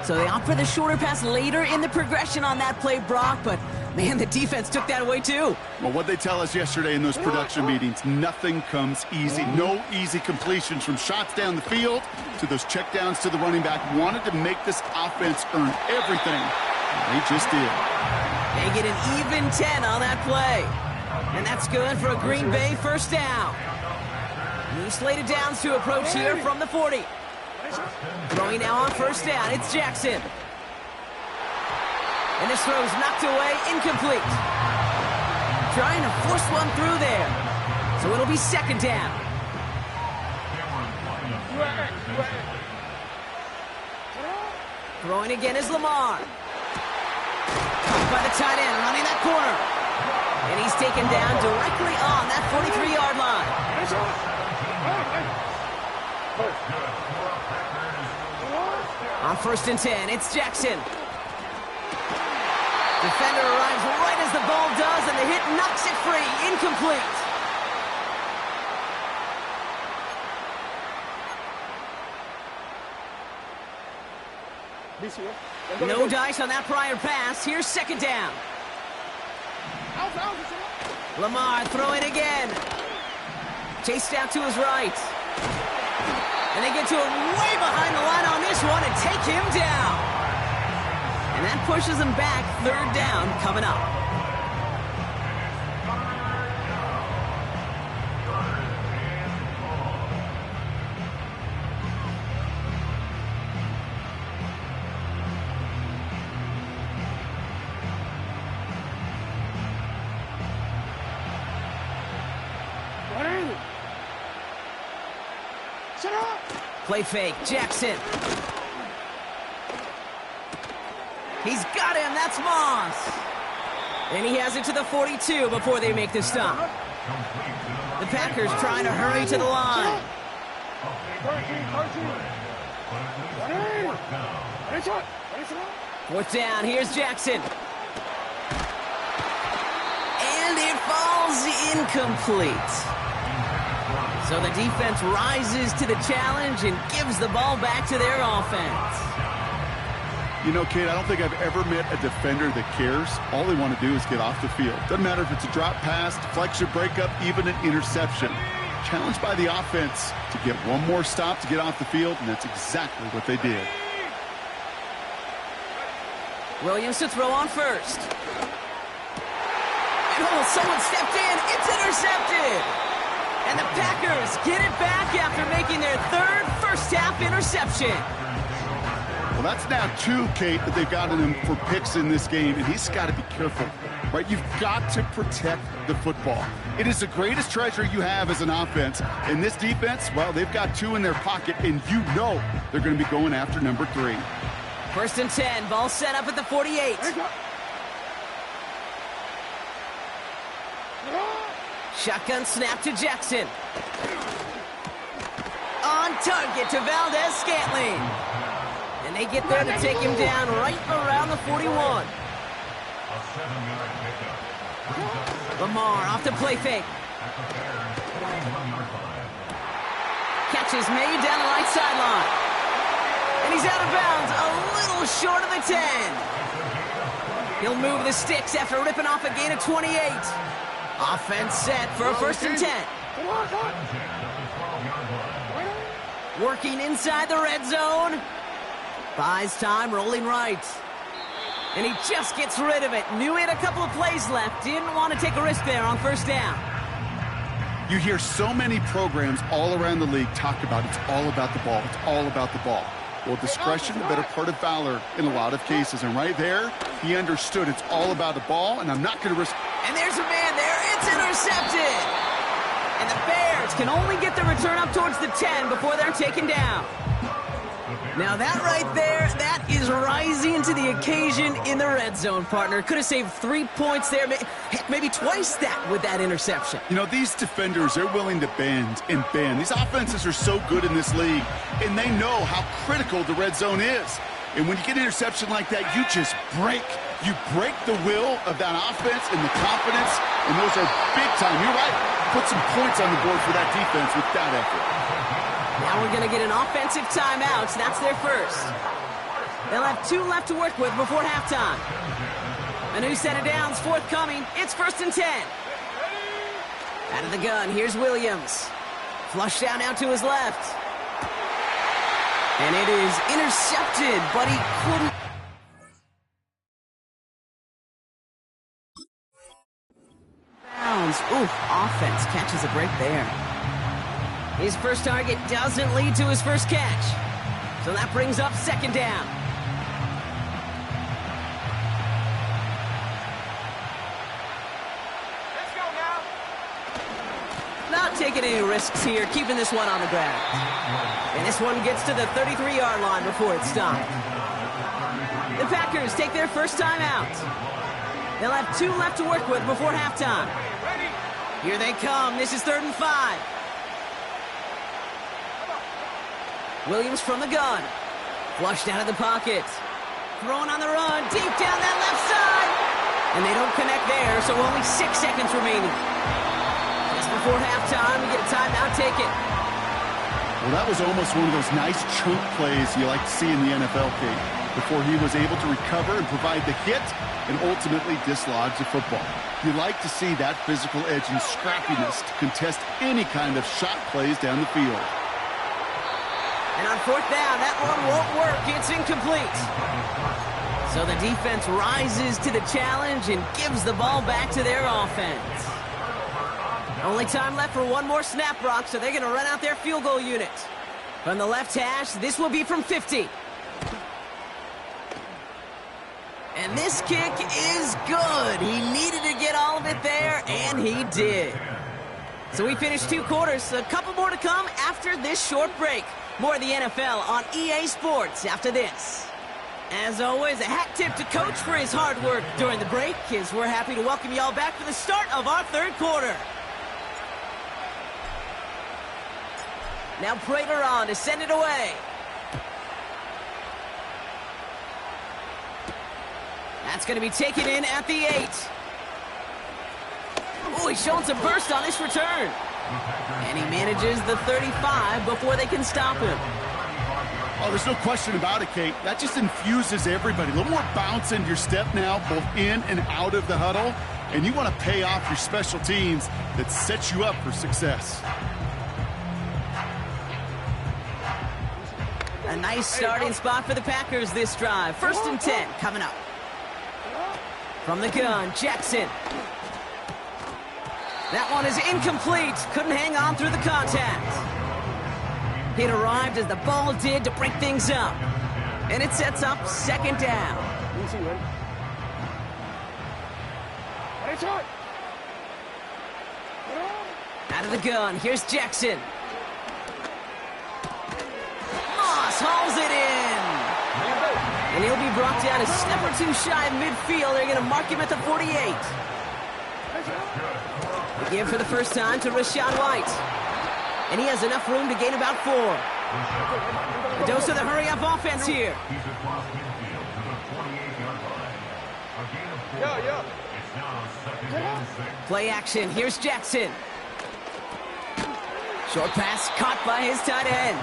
So they opt for the shorter pass later in the progression on that play, Brock, but man, the defense took that away too. Well, what they tell us yesterday in those production meetings, nothing comes easy. No easy completions from shots down the field to those checkdowns to the running back. Wanted to make this offense earn everything. And they just did. They get an even 10 on that play. And that's good for a Green Bay first down. New slated downs to approach here from the 40. Throwing now on first down, it's Jackson. And this throw's knocked away, incomplete. Trying to force one through there. So it'll be second down. Throwing again is Lamar. Caught by the tight end, running that corner. And he's taken down directly on that 43-yard line. On first and 10, it's Jackson. Defender arrives right as the ball does, and the hit knocks it free. Incomplete. No dice on that prior pass. Here's second down. Lamar throwing again. Chased out to his right. And they get to him way behind the line on this one and take him down. And that pushes him back. Third down coming up. Play fake, Jackson. He's got him, that's Moss. And he has it to the 42 before they make the stop. The Packers trying to hurry to the line. Fourth down, here's Jackson. And it falls incomplete. So the defense rises to the challenge and gives the ball back to their offense. You know, Kate, I don't think I've ever met a defender that cares. All they want to do is get off the field. Doesn't matter if it's a drop pass, deflection, breakup, even an interception. Challenged by the offense to get one more stop to get off the field, and that's exactly what they did. Williams to throw on first. And someone stepped in. It's intercepted. And the Packers get it back after making their third first-half interception. Well, that's now 2, Kate, that they've gotten him for picks in this game, and he's got to be careful, right? You've got to protect the football. It is the greatest treasure you have as an offense. And this defense, well, they've got 2 in their pocket, and you know they're going to be going after number 3. First and 10, ball set up at the 48. Shotgun snap to Jackson. On target to Valdez-Scantling. And they get there to take him down right around the 41. Lamar off the play fake. Catch is made down the right sideline. And he's out of bounds, a little short of the 10. He'll move the sticks after ripping off a gain of 28. Offense set for a first and 10. Working inside the red zone. Buys time, rolling right. And he just gets rid of it. Knew he had a couple of plays left. Didn't want to take a risk there on first down. You hear so many programs all around the league talk about it's all about the ball. It's all about the ball. Well, discretion, the better part of valor in a lot of cases. And right there, he understood it's all about the ball, and I'm not going to risk. And there's a man there. It's intercepted. And the Bears can only get the return up towards the 10 before they're taken down. Now that right there, that is rising to the occasion in the red zone, partner. Could have saved 3 points there, heck, maybe twice that with that interception. You know, these defenders, they're willing to bend and bend. These offenses are so good in this league, and they know how critical the red zone is. And when you get an interception like that, you just break. You break the will of that offense and the confidence, and those are big time. You're right. Put some points on the board for that defense with that effort. Now we're going to get an offensive timeout. That's their first. They'll have 2 left to work with before halftime. A new set of downs forthcoming. It's first and 10. Out of the gun, here's Williams. Flushed down now to his left. And it is intercepted, but he couldn't. Bounds. Ooh, offense catches a break there. His first target doesn't lead to his first catch. So that brings up second down. Let's go now. Not taking any risks here, keeping this one on the ground. And this one gets to the 33-yard line before it's stopped. The Packers take their first time out. They'll have 2 left to work with before halftime. Ready? Here they come. This is 3rd and 5. Williams from the gun. Flushed out of the pocket. Throwing on the run. Deep down that left side. And they don't connect there, so only 6 seconds remaining. Just before halftime, we get a timeout taken. Well, that was almost one of those nice chunk plays you like to see in the NFL, Kate, before he was able to recover and provide the hit and ultimately dislodge the football. You like to see that physical edge and scrappiness to contest any kind of shot plays down the field. And on 4th down, that one won't work. It's incomplete. So the defense rises to the challenge and gives the ball back to their offense. Only time left for one more snap, Brock, so they're going to run out their field goal unit. From the left hash, this will be from 50. And this kick is good. He needed to get all of it there, and he did. So we finished 2 quarters. A couple more to come after this short break. More of the NFL on EA Sports after this. As always, a hat tip to Coach for his hard work during the break, as we're happy to welcome you all back for the start of our 3rd quarter. Now Prater on to send it away. That's going to be taken in at the 8. Oh, he's showing some burst on this return. And he manages the 35 before they can stop him. Oh, there's no question about it, Kate. That just infuses everybody. A little more bounce into your step now, both in and out of the huddle. And you want to pay off your special teams that sets you up for success. A nice starting spot for the Packers this drive. 1st and 10 coming up. From the gun, Jackson. That one is incomplete. Couldn't hang on through the contact. It arrived as the ball did to break things up. And it sets up 2nd down. Out of the gun, here's Jackson. Moss hauls it in. And he'll be brought down a step or 2 shy of midfield. They're going to mark him at the 48. They give for the first time to Rashad White. And he has enough room to gain about 4. A dose of the hurry-up offense here. Play action. Here's Jackson. Short pass caught by his tight end.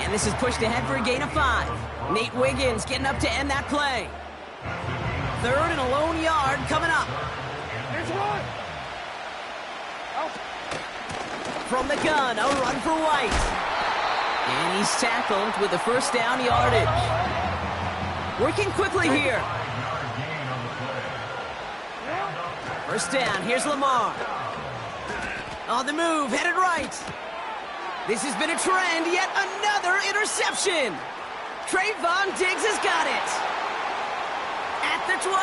And this is pushed ahead for a gain of 5. Nate Wiggins getting up to end that play. 3rd and a lone yard coming up. From the gun, a run for White. And he's tackled with the 1st down yardage. Working quickly here. 1st down, here's Lamar. On the move, headed right. This has been a trend, yet another interception. Trayvon Diggs has got it. At the 20.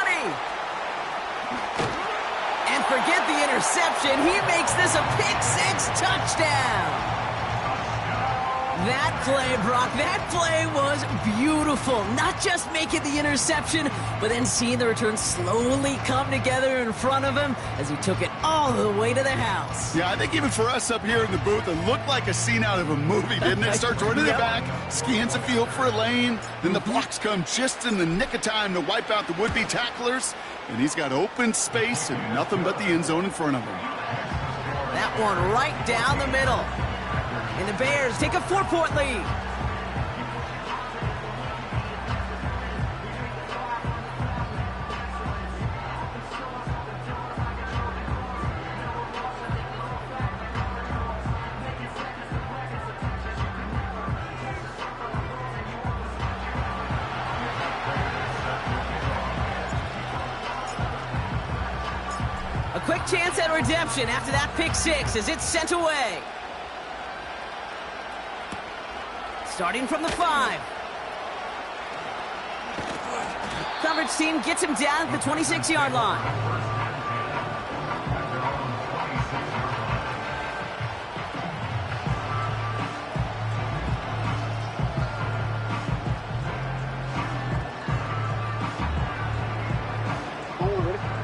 And forget the interception, he makes this a pick-6 touchdown. That play, Brock, that play was beautiful. Not just making the interception, but then seeing the return slowly come together in front of him as he took it all the way to the house. Yeah, I think even for us up here in the booth, it looked like a scene out of a movie, didn't it? Starts running it back, scans the field for a lane, then the blocks come just in the nick of time to wipe out the would-be tacklers, and he's got open space and nothing but the end zone in front of him. That one right down the middle. And the Bears take a 4-point lead. A quick chance at redemption after that pick 6 as it's sent away. Starting from the 5. Coverage team gets him down at the 26-yard line.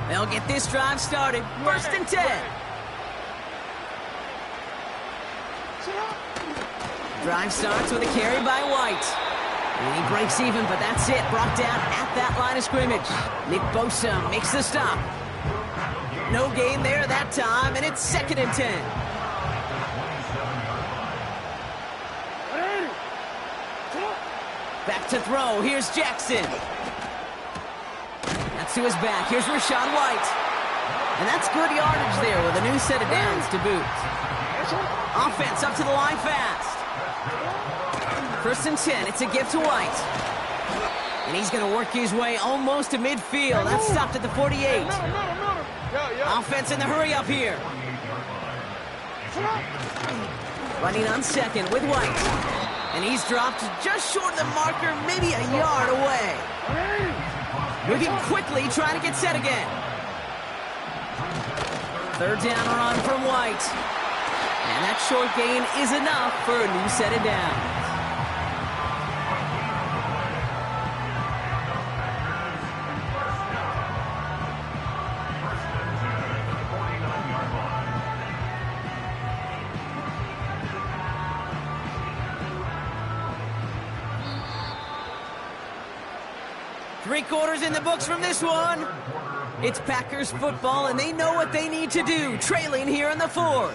They'll get this drive started. 1st and 10. Drive starts with a carry by White. And he breaks even, but that's it. Brought down at that line of scrimmage. Nick Bosa makes the stop. No gain there that time, and it's 2nd and 10. Back to throw. Here's Jackson. That's to his back. Here's Rachaad White. And that's good yardage there with a new set of downs to boot. Offense up to the line fast. 1st and 10. It's a gift to White. And he's going to work his way almost to midfield. That's stopped at the 48. Offense in the hurry up here. Running on 2nd with White. And he's dropped just short of the marker, maybe a yard away. Moving quickly, trying to get set again. 3rd down run from White. And that short gain is enough for a new set of downs. Three quarters in the books from this one. It's Packers football, and they know what they need to do, trailing here in the 4th.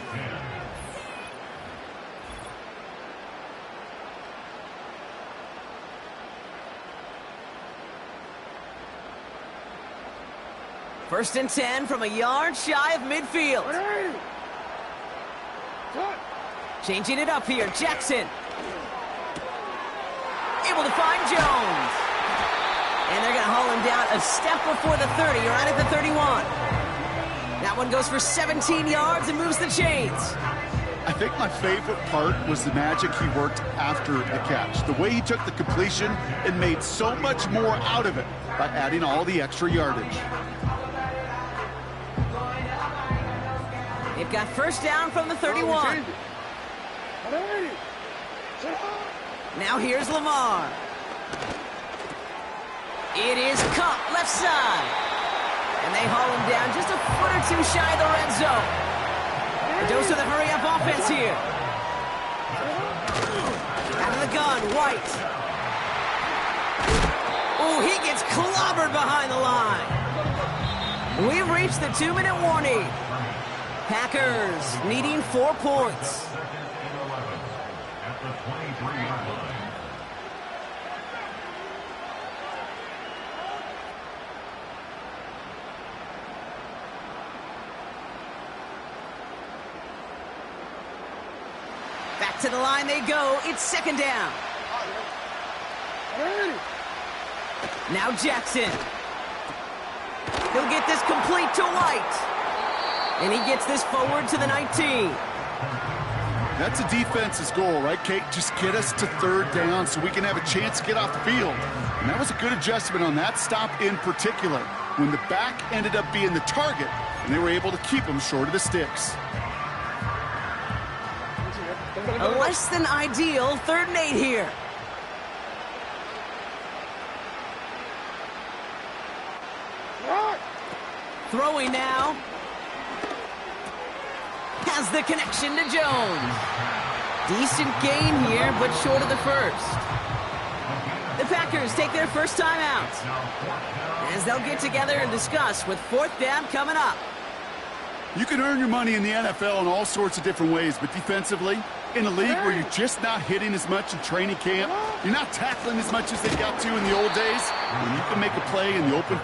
First and 10 from a yard shy of midfield. Changing it up here, Jackson. Able to find Jones. And they're going to haul him down a step before the 30, right at the 31. That one goes for 17 yards and moves the chains. I think my favorite part was the magic he worked after the catch. The way he took the completion and made so much more out of it by adding all the extra yardage. They've got 1st down from the 31. Now here's Lamar. It is caught left side. And they haul him down just a foot or two shy of the red zone. A dose of the hurry-up offense here. Out of the gun, White. Oh, he gets clobbered behind the line. We've reached the 2-minute warning. Packers needing 4 points. Back to the line they go. It's 2nd down. Now Jackson. He'll get this complete to White. And he gets this forward to the 19. That's a defense's goal, right, Kate? Just get us to 3rd down so we can have a chance to get off the field. And that was a good adjustment on that stop in particular, when the back ended up being the target, and they were able to keep him short of the sticks. A less than ideal 3rd and 8 here. Throwing now. Has the connection to Jones. Decent gain here, but short of the 1st. The Packers take their first time out, as they'll get together and discuss with 4th down coming up. You can earn your money in the NFL in all sorts of different ways, but defensively, in a league where you're just not hitting as much in training camp, you're not tackling as much as they got to in the old days, when you can make a play in the open.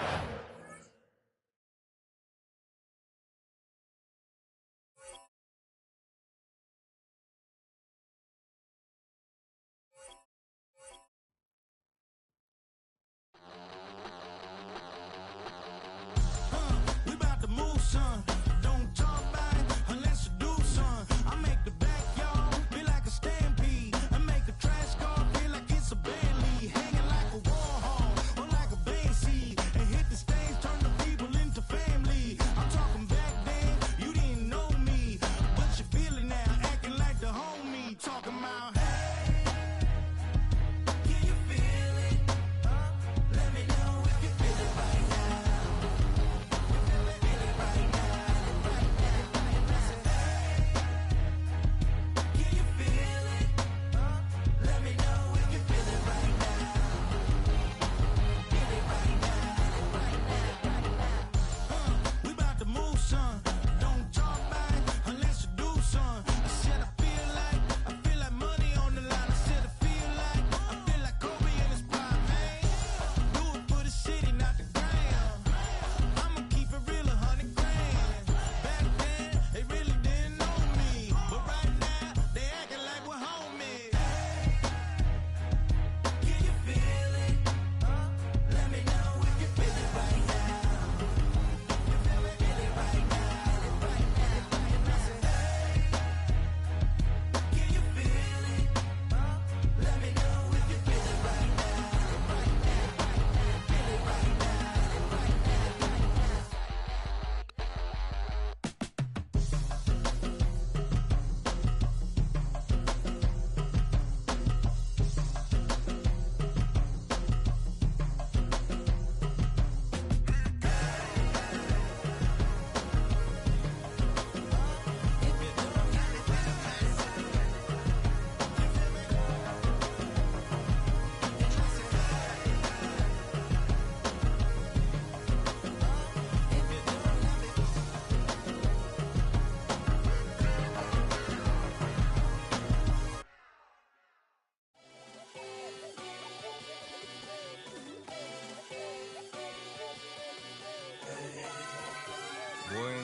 boy.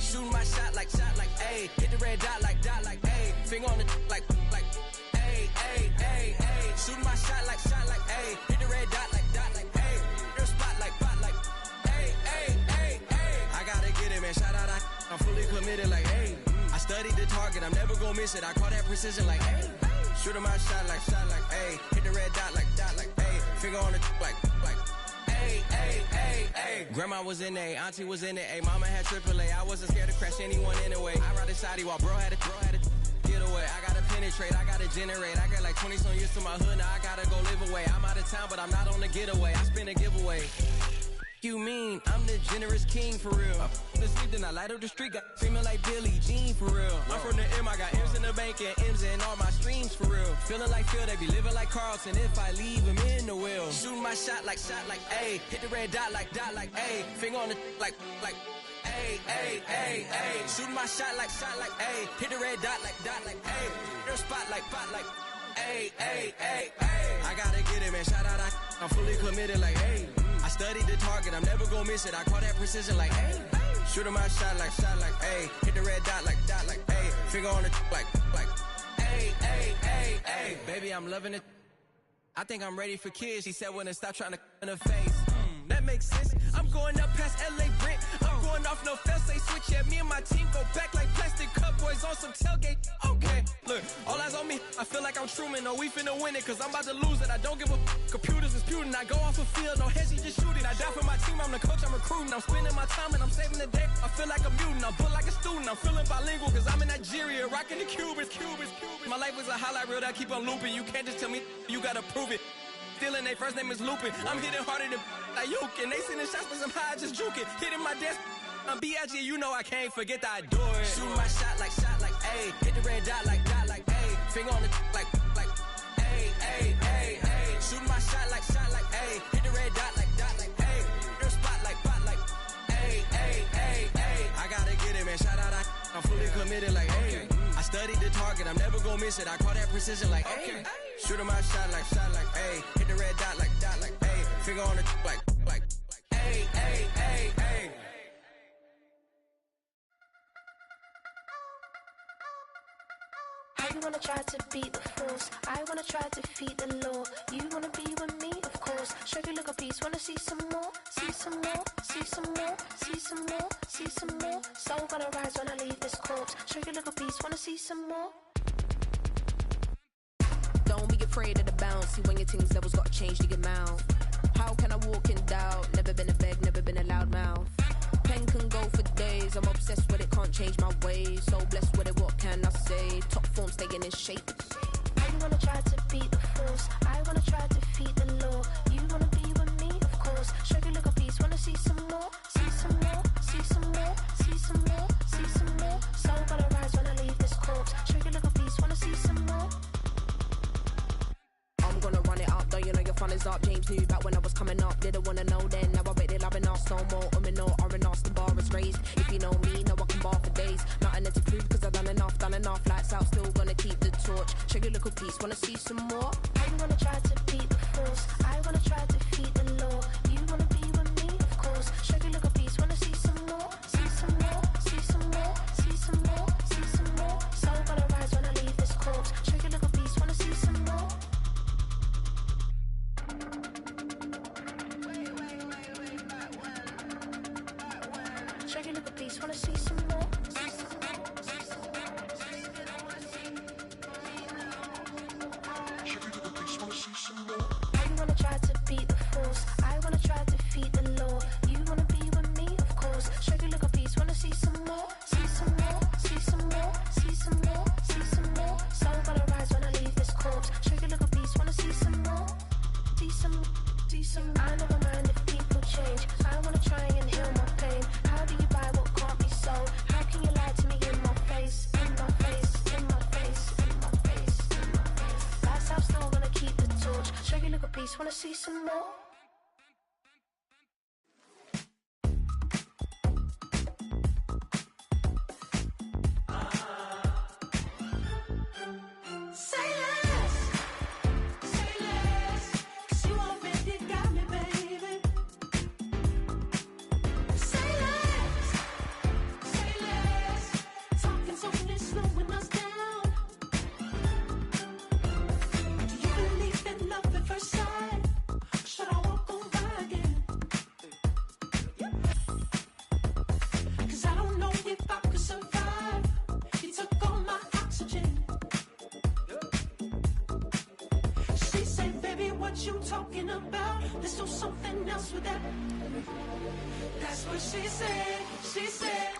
Shooting my shot like, ayy. Hit the red dot like, ayy. Finger on the like, ayy, ayy, ayy, ayy. Shooting my shot like, ayy. Hit the red dot like, ayy. Their spot like, ayy, ayy, ayy, ayy. I gotta get it, man. Shout out, I'm fully committed like, ayy. I studied the target, I'm never gonna miss it. I call that precision like, ayy. Shooting my shot like, ayy. Hit the red dot like, ayy. Finger on the like, ayy, ayy, ayy, ayy. Grandma was in A, auntie was in it, ayy. Mama had AAA, I wasn't scared to crash anyone anyway. I ride the side while bro had to get away. I gotta penetrate, I gotta generate. I got like 20-some years to my hood, now I gotta go live away. I'm out of town, but I'm not on the getaway. I spin a giveaway. You mean I'm the generous king for real? I the sleep, then I light up the street, got screaming like Billie Jean for real. I'm from the M, I got M's in the bank and M's in all my streams for real. Feeling like Phil, they be living like Carlton if I leave him in the wheel. Shooting my shot like, ayy. Hit the red dot like, ayy. Finger on the like, ayy, ayy, ayy, ayy. Shooting my shot like, ayy. Hit the red dot like, ayy. Their spot like, ayy, ayy, ayy, ayy. I gotta get it, man. Shout out, I'm fully committed like, ayy. I studied the target, I'm never gonna miss it. I call that precision like, ayy. Shooting my shot like, ayy. Hit the red dot like, ayy. Finger on the like, ayy, ayy, ayy, ayy. Baby, I'm loving it. I think I'm ready for kids. She said when to stop trying to in her face. That makes sense. I'm going up past LA Brent. I'm going off no fail, say switch. Yeah, me and my team go back like plastic cup boys on some tailgate. Okay, look, all eyes on me. I feel like I'm Truman. No, we finna win it, cause I'm about to lose it. I don't give a computers disputing. I go off a field, no hesi, just shoot it. I die for my team, I'm the coach, I'm recruiting. I'm spending my time and I'm saving the day. I feel like a mutant, I'm built like a student. I'm feeling bilingual, cause I'm in Nigeria, rocking the Cubans. My life is a highlight reel that I keep on looping. You can't just tell me, you gotta prove it. Stealing, they first name is Lupin. I'm hitting harder than Ayukin. They sending shots for some high, just juke it. Hitting my desk, I'm B.I.G. You know I can't forget that I do it. Shooting my shot like, ayy. Hit the red dot like, ayy. Finger on the like, ayy, ayy, ayy, ayy. Shooting my shot like, ayy. Hit the red dot like, ayy. Their spot like, ayy, ayy, ayy, ayy. I gotta get it, man. Shout out, I'm fully committed like, ayy. I studied the target, I'm never gonna miss it. I call that precision like, ayy. Shooting my shot like, ayy. Hit the red dot like, ayy. Finger on the like, ayy, ayy, ayy, ayy. I wanna try to beat the force. I wanna try to defeat the law. You wanna be with me, of course. Show you look a piece, wanna see some more, see some more, see some more, see some more, see some more. Soul gonna rise when I leave this corpse. Show you look a piece, wanna see some more. Don't be afraid of the bounce. See when your things levels got changed to your mouth. How can I walk in doubt? Never been a beg, never been a loud mouth. Pen can go for days. I'm obsessed with it, can't change my ways. So blessed with it, what can I say? Top form staying in shape. I wanna try to beat the force. I wanna try to defeat the law. You wanna be with me, of course. Show you look a piece, wanna see some more, see some more, see some more, see some more, see some more. Soul gonna rise when I leave this corpse. Show you look a piece, wanna see some more. I'm gonna run it up, though you know your fun is up. James knew back when I was coming up, didn't wanna know then. Now I bet they're loving us no more. No R&R, the bar is raised. If you know me, know I can bar for days. Nothing to prove cause I've done enough. Lights out, still gonna keep the torch. Show you a little piece, wanna see some more? I wanna try to beat the force. I wanna try to defeat the law. You wanna be with me, of course. Show you look a piece, wanna see some more, see some more, see some more, see some more, see some more. Soul gonna rise when I leave this corpse. Show you look a piece, wanna see some more. Show you look a piece, wanna see some more. I wanna try to beat the force. I wanna try to defeat the law. You wanna be with me, of course. Show you look a piece, wanna see some more, see some more, see some more, see some more, see some more. Soul gonna rise when I leave this corpse. Show you look a piece, wanna see some more, see some, see some. I never mind if people change. I wanna try and heal my pain. How do you buy what can't be sold? How can you lie to me in my face, in my face, in my face, in my face, in my face? That's how still gonna keep the torch. Show you look a piece, wanna see some more. Say less, 'cause you already got me what you talking about. Let's do something else with that. That's what she said. She said.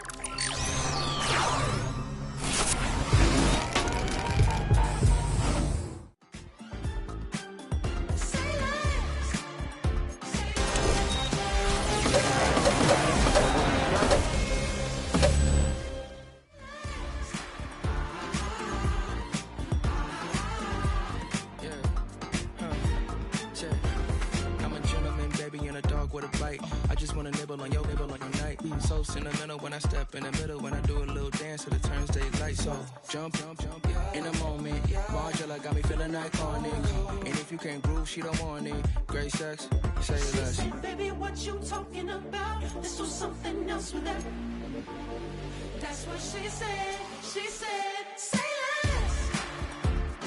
I just wanna nibble on your night. So sentimental when I step in the middle. When I do a little dance till it turns daylight. So jump, in a moment. Margella got me feeling iconic. And if you can't groove, she don't want it. Great sex, say less. Baby, what you talking about? Let's do something else with that. That's what she said. She said, say less.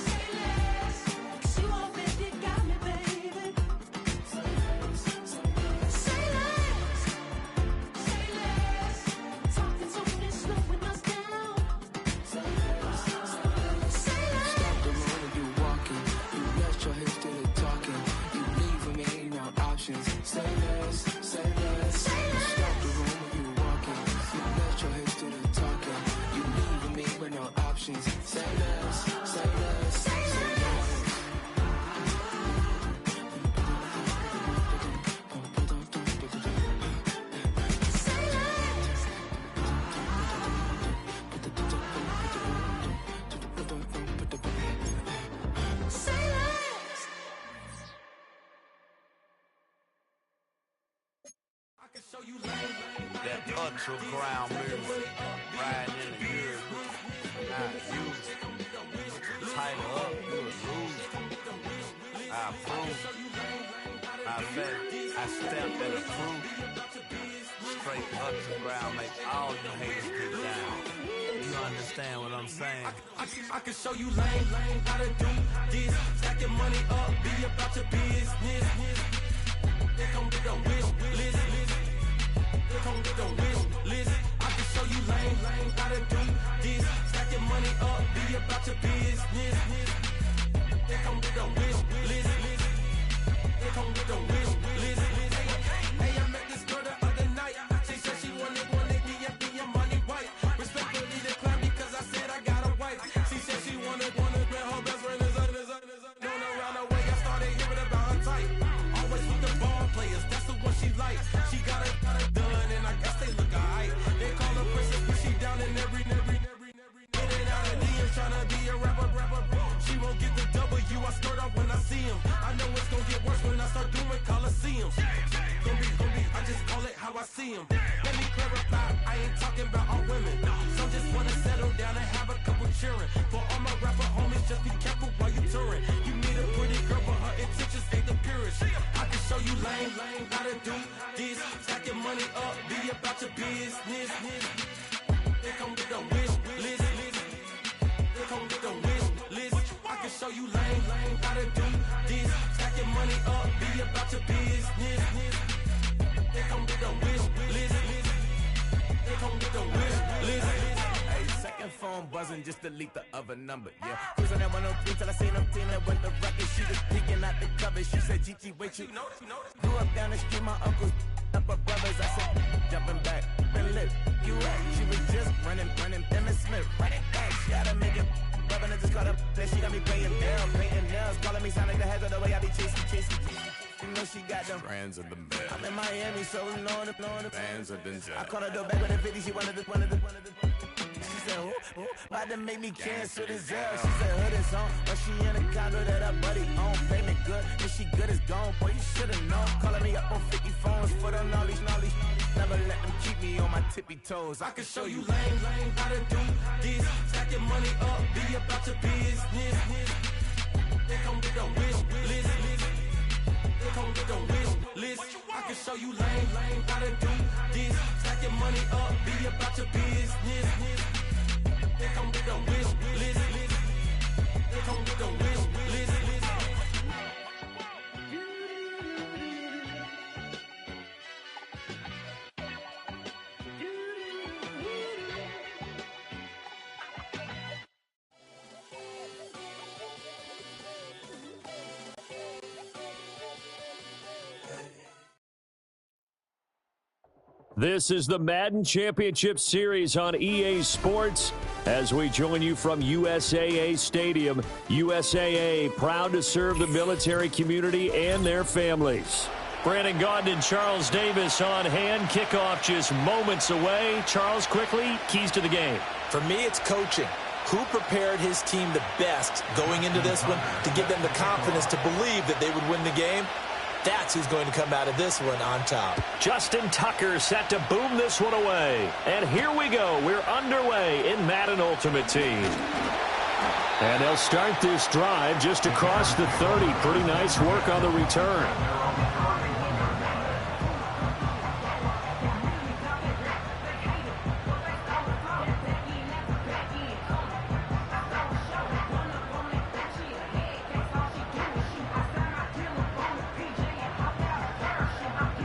Say less. 'Cause you already got me, baby. Say less. Say less. Talking so it's slowing us down. Say less. Say less. Stop the road when you walking. You left your hips to the talking. You leaving me no options. Say less. Say less. Say less. Stop the room when you walking. You left your hips to the talking. You leaving me with no options. Say less. Say less. Say less. That underground music, riding in the years, not you. Tighten up, you a lose. I approve. I stamped and approved. Straight underground, make all you haters get down. You understand what I'm saying? I can show you lame, how to do this. Stack your money up, be about your business. They come with a wish list. They come with a wish list. I can show you lame, how to do this. Stack your money up, be about your business. They come with a wish list. They come with a wish list. Hey, I met this girl the other night. She said she wanted me and be a money white. Respectfully declined because I said I got a wife. She said she wanted man, her best friend is known around the way. I started hearing about her type. Always with the ball players, that's the one she likes. She got it done, and I guess they look alright. They call her princess, but she down in every. In and out of DMs, tryna be a rapper. She won't get the W, I skirt off when I see him. I know it's gonna get worse when I start doing Coliseums. Gonna be, I just call it how I see him. Let me clarify, I ain't talking about all women. Some just wanna settle down and have a couple cheering. For all my rapper homies, just be careful while you touring. You meet a pretty girl, but her intentions ain't the purest. I can show you lame, how to do this. Stack your money up, be about your business. They come with a wish list. They come with a wish list. I can show you lame, how to do this. Stack your money up, be about your business. They come with a wish list. They come with a wish list. Hey, second phone buzzing, just delete the other number, yeah. Cruising at 103 till I seen them team that went the record. She was peeking out the cover. She said, Gigi, wait, you grew up down the street, my uncles up her brothers. I said, jumping back, been lit. You at? She was just running, Emmett Smith, running back. She had to make it. Rubbing it just caught up. Then she got me playing down, painting nails, calling me sound like the heads of the way I be chasing. You know she got them Brands of the bed. I'm in Miami, so knowing the Bands of the I called her door back with a 50. She wanted the. She said, who? About to make me cancel the Zell. She said, hood is on, but she in a condo that her buddy own. Payment good, if she good is gone. Boy, you should've known. Calling me up on 50 phones, foot on all these. Never let them keep me on my tippy toes. I can show you lame, how to do this. Stack your money up, be about your business. They come with a wish list. They come with a wish list. I can show you lame, how to do this. Stack your money up, be about your business. They come with a wish list. They come with a wish list. This is the Madden Championship Series on EA Sports as we join you from USAA Stadium. USAA proud to serve the military community and their families. Brandon Gaudin and Charles Davis on hand. Kickoff just moments away. Charles, quickly, keys to the game. For me, it's coaching. Who prepared his team the best going into this one to give them the confidence to believe that they would win the game? That's who's going to come out of this one on top. Justin Tucker set to boom this one away. And here we go. We're underway in Madden Ultimate Team. And they'll start this drive just across the 30. Pretty nice work on the return.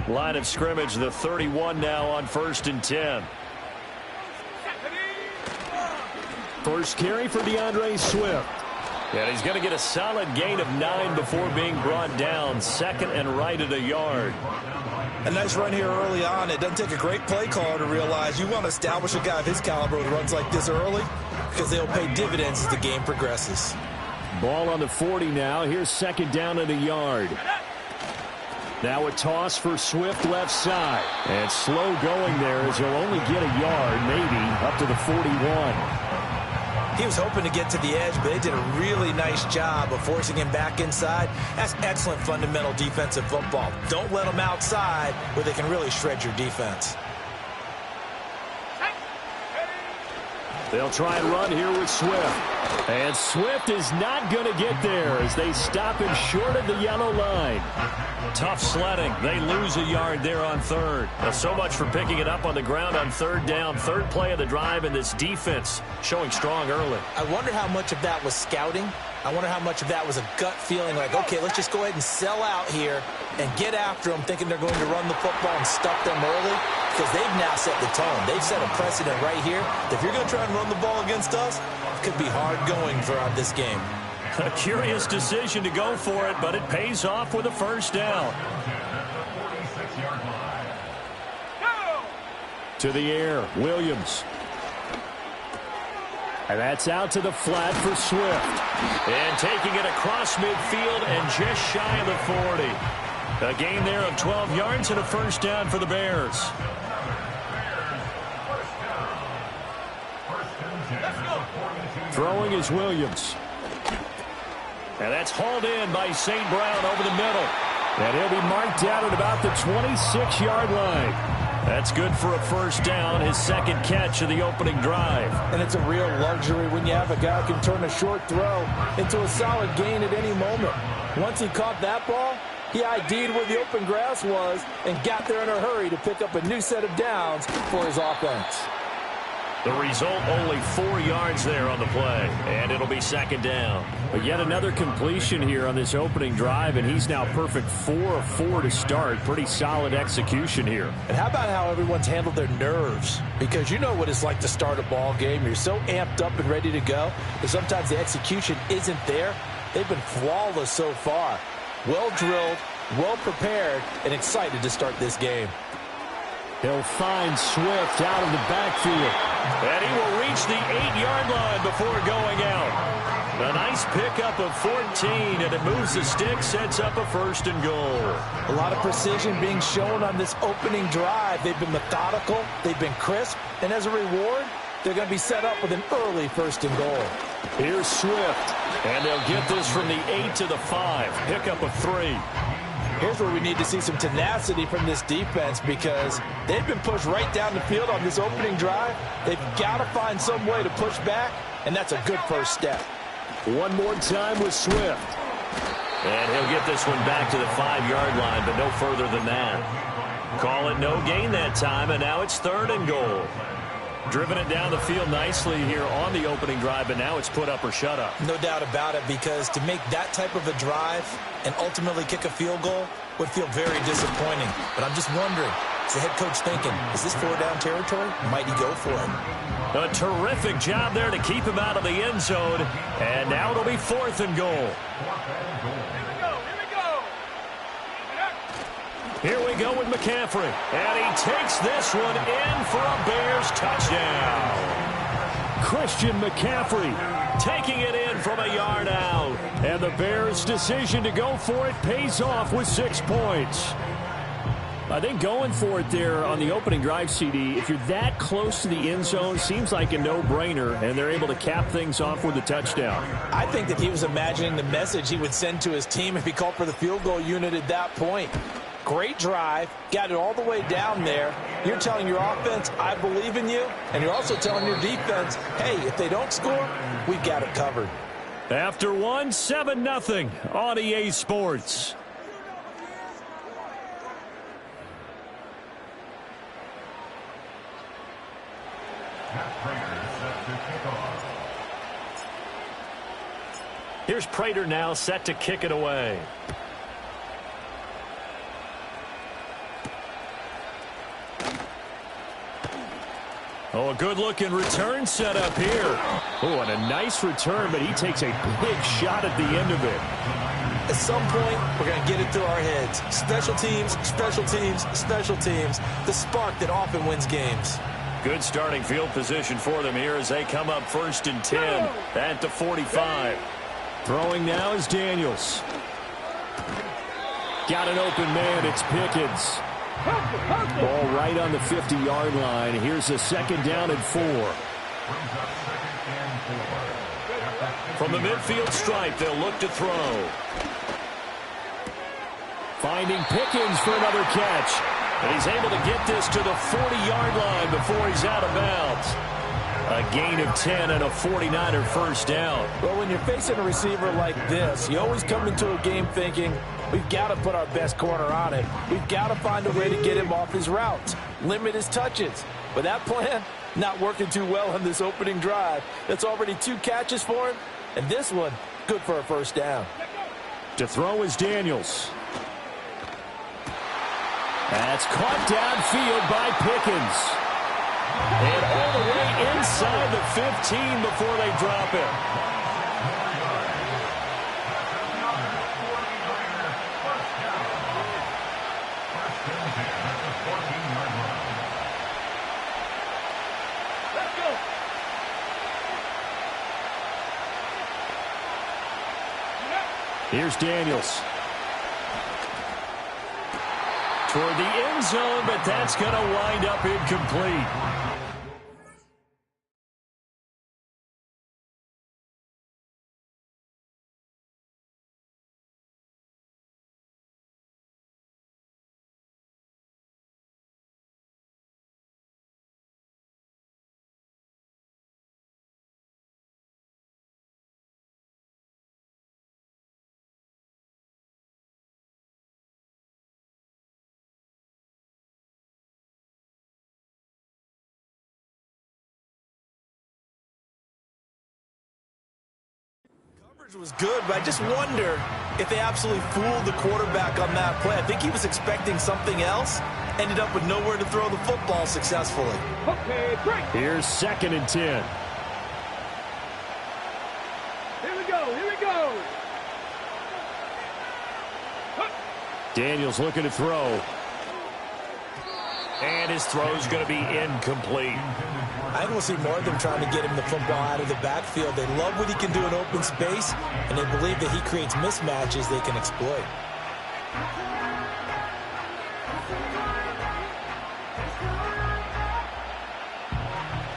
Line of scrimmage, the 31 now on 1st and 10. First carry for DeAndre Swift. And he's going to get a solid gain of 9 before being brought down. Second and right at a yard. A nice run here early on. It doesn't take a great play caller to realize you want to establish a guy of his caliber who runs like this early because they'll pay dividends as the game progresses. Ball on the 40 now. Here's second down at a yard. Now a toss for Swift left side. And slow going there as he'll only get a yard, maybe, up to the 41. He was hoping to get to the edge, but they did a really nice job of forcing him back inside. That's excellent fundamental defensive football. Don't let them outside where they can really shred your defense. They'll try and run here with Swift. And Swift is not going to get there as they stop him short of the yellow line. Tough sledding. They lose a yard there on third. So much for picking it up on the ground on third down. Third play of the drive, and this defense showing strong early. I wonder how much of that was scouting. I wonder how much of that was a gut feeling like, okay, let's just go ahead and sell out here and get after them, thinking they're going to run the football and stuff them early, because they've now set the tone. They've set a precedent right here. If you're going to try and run the ball against us, it could be hard going throughout this game. A curious decision to go for it, but it pays off with a first down. To the air, Williams. And that's out to the flat for Swift. And taking it across midfield and just shy of the 40. A gain there of 12 yards and a first down for the Bears. Throwing is Williams. And that's hauled in by St. Brown over the middle. And he'll be marked out at about the 26-yard line. That's good for a first down, his second catch of the opening drive. And it's a real luxury when you have a guy who can turn a short throw into a solid gain at any moment. Once he caught that ball, he ID'd where the open grass was and got there in a hurry to pick up a new set of downs for his offense. The result, only 4 yards there on the play, and it'll be second down. But yet another completion here on this opening drive, and he's now perfect 4 of 4 to start. Pretty solid execution here. And how about how everyone's handled their nerves? Because you know what it's like to start a ball game. You're so amped up and ready to go, but sometimes the execution isn't there. They've been flawless so far. Well drilled, well prepared, and excited to start this game. He'll find Swift out of the backfield. And he will reach the 8-yard line before going out. A nice pickup of 14, and it moves the stick, sets up a first and goal. A lot of precision being shown on this opening drive. They've been methodical, they've been crisp, and as a reward, they're going to be set up with an early first and goal. Here's Swift, and they'll get this from the 8 to the 5. Pickup of 3. Here's where we need to see some tenacity from this defense because they've been pushed right down the field on this opening drive. They've got to find some way to push back, and that's a good first step. One more time with Swift. And he'll get this one back to the 5-yard line, but no further than that. Call it no gain that time, and now it's third and goal. Driven it down the field nicely here on the opening drive, but now it's put up or shut up. No doubt about it, because to make that type of a drive and ultimately kick a field goal would feel very disappointing. But I'm just wondering, is the head coach thinking, is this 4-down territory? Might he go for it? A terrific job there to keep him out of the end zone. And now it'll be fourth and goal. Here we go with McCaffrey. And he takes this one in for a Bears touchdown. Christian McCaffrey taking it in from a yard out. And the Bears' decision to go for it pays off with 6 points. I think going for it there on the opening drive, CD, if you're that close to the end zone, seems like a no-brainer, and they're able to cap things off with a touchdown. I think that he was imagining the message he would send to his team if he called for the field goal unit at that point. Great drive, got it all the way down there. You're telling your offense, I believe in you, and you're also telling your defense, hey, if they don't score, we've got it covered. After one, 7-0 on EA Sports. Here's Prater now set to kick it away. Oh, a good-looking return set up here. Oh, and a nice return, but he takes a big shot at the end of it. At some point, we're going to get it through our heads. Special teams, special teams, special teams. The spark that often wins games. Good starting field position for them here as they come up 1st and 10 at the 45. Throwing now is Daniels. Got an open man. It's Pickens. Ball right on the 50-yard line. Here's a 2nd down and 4. From the midfield stripe, they'll look to throw. Finding Pickens for another catch. And he's able to get this to the 40-yard line before he's out of bounds. A gain of 10 and a 49er first down. Well, when you're facing a receiver like this, you always come into a game thinking, we've got to put our best corner on him. We've got to find a way to get him off his routes, limit his touches. But that plan, not working too well on this opening drive. That's already 2 catches for him, and this one, good for a first down. To throw is Daniels. That's caught downfield by Pickens. And all the way inside the 15 before they drop it. Let's go. Here's Daniels. Toward the end zone, but that's going to wind up incomplete. Was good, but I just wonder if they absolutely fooled the quarterback on that play. I think he was expecting something else, ended up with nowhere to throw the football successfully. Okay, break. Here's 2nd and 10. Here we go, here we go. Daniels looking to throw. And his throw's going to be incomplete. I think we'll see more of them trying to get him the football out of the backfield. They love what he can do in open space, and they believe that he creates mismatches they can exploit.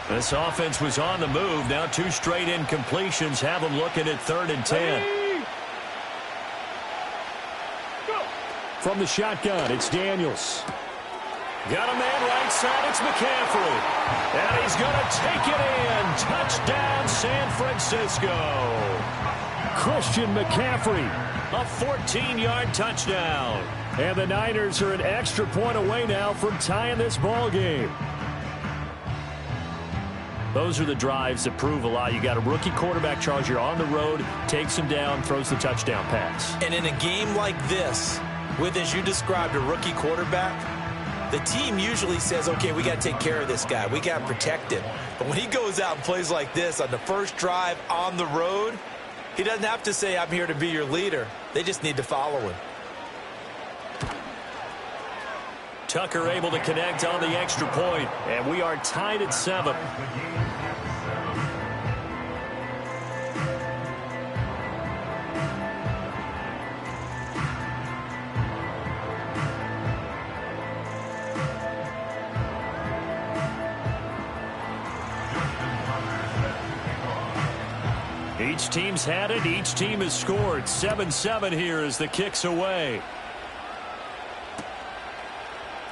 This offense was on the move. Now 2 straight incompletions have them looking at 3rd and 10. From the shotgun, it's Daniels. Got a man right side, it's McCaffrey. And he's going to take it in. Touchdown, San Francisco. Christian McCaffrey, a 14-yard touchdown. And the Niners are an extra point away now from tying this ball game. Those are the drives that prove a lot. You got a rookie quarterback, Charles. You're on the road, takes him down, throws the touchdown pass. And in a game like this, with, as you described, a rookie quarterback, the team usually says, okay, we got to take care of this guy. We got to protect him. But when he goes out and plays like this on the first drive on the road, he doesn't have to say, I'm here to be your leader. They just need to follow him. Tucker able to connect on the extra point, and we are tied at 7. Each team's had it. Each team has scored. 7-7 here as the kick's away.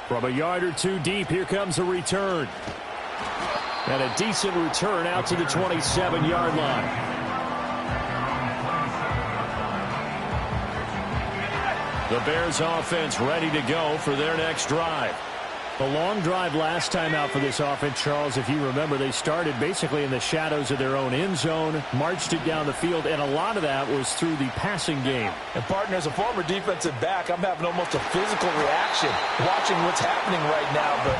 From a yard or two deep, here comes a return. And a decent return out to the 27-yard line. The Bears offense ready to go for their next drive. A long drive last time out for this offense, Charles. If you remember, they started basically in the shadows of their own end zone, marched it down the field, and a lot of that was through the passing game. And, partner, as a former defensive back, I'm having almost a physical reaction watching what's happening right now. But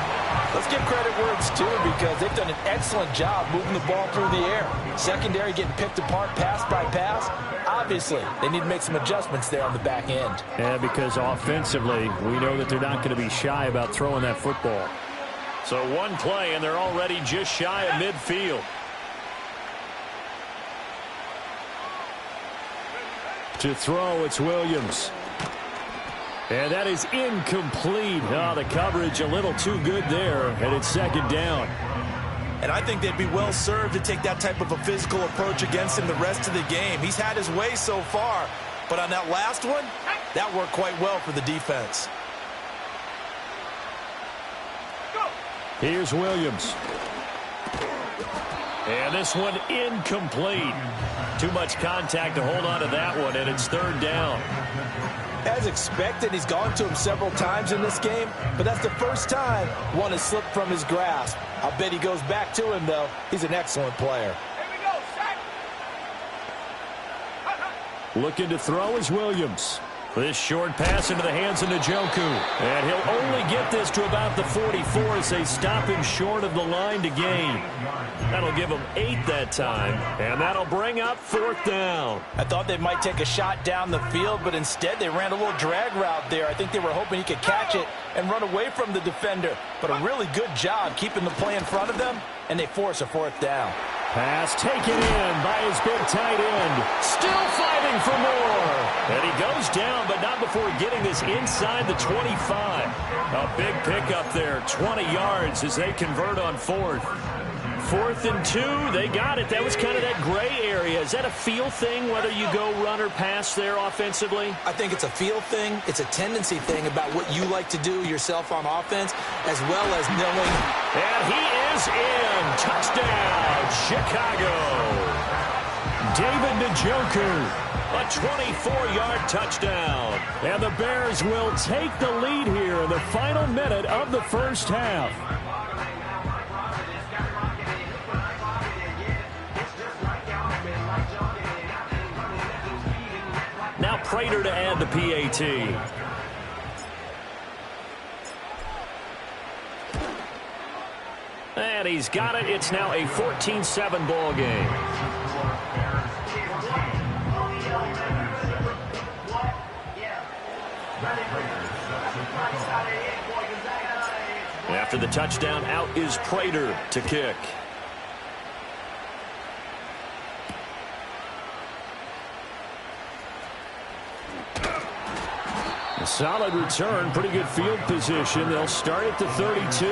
let's give credit where it's due because they've done an excellent job moving the ball through the air. Secondary getting picked apart pass by pass. Obviously, they need to make some adjustments there on the back end. Yeah, because offensively, we know that they're not going to be shy about throwing that football. So one play, and they're already just shy of midfield. To throw, it's Williams. And that is incomplete. Oh, the coverage a little too good there, and it's second down. And I think they'd be well served to take that type of a physical approach against him the rest of the game. He's had his way so far, but on that last one, that worked quite well for the defense. Here's Williams. And this one incomplete. Too much contact to hold on to that one, and it's third down. As expected, he's gone to him several times in this game, but that's the first time one has slipped from his grasp. I'll bet he goes back to him, though. He's an excellent player. Looking to throw is Williams. This short pass into the hands of Njoku. And he'll only get this to about the 44 as they stop him short of the line to gain. That'll give him 8 that time, and that'll bring up fourth down. I thought they might take a shot down the field, but instead they ran a little drag route there. I think they were hoping he could catch it and run away from the defender. But a really good job keeping the play in front of them, and they force a fourth down. Pass taken in by his big tight end. Still fighting for more. And he goes down, but not before getting this inside the 25. A big pickup there, 20 yards as they convert on fourth. 4th and 2, they got it. That was kind of that gray area. Is that a feel thing, whether you go run or pass there offensively? I think it's a feel thing. It's a tendency thing about what you like to do yourself on offense, as well as knowing. And he is in. Touchdown, Chicago. David Njoku, a 24-yard touchdown. And the Bears will take the lead here in the final minute of the first half. Now Prater to add the PAT. And he's got it. It's now a 14-7 ball game. After the touchdown, out is Prater to kick. A solid return, pretty good field position. They'll start at the 32.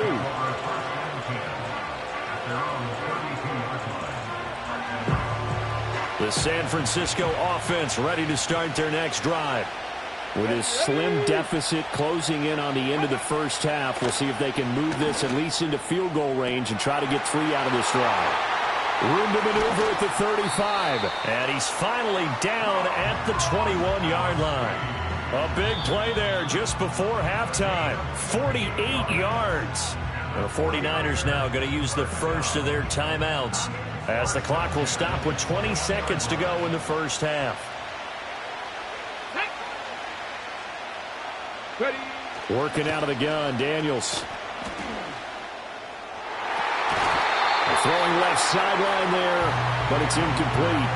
The San Francisco offense ready to start their next drive. With his slim deficit closing in on the end of the first half, we'll see if they can move this at least into field goal range and try to get 3 out of this drive. Room to maneuver at the 35. And he's finally down at the 21-yard line. A big play there just before halftime. 48 yards. The 49ers now going to use the first of their timeouts as the clock will stop with 20 seconds to go in the first half. Ready. Working out of the gun, Daniels. Throwing left sideline there, but it's incomplete.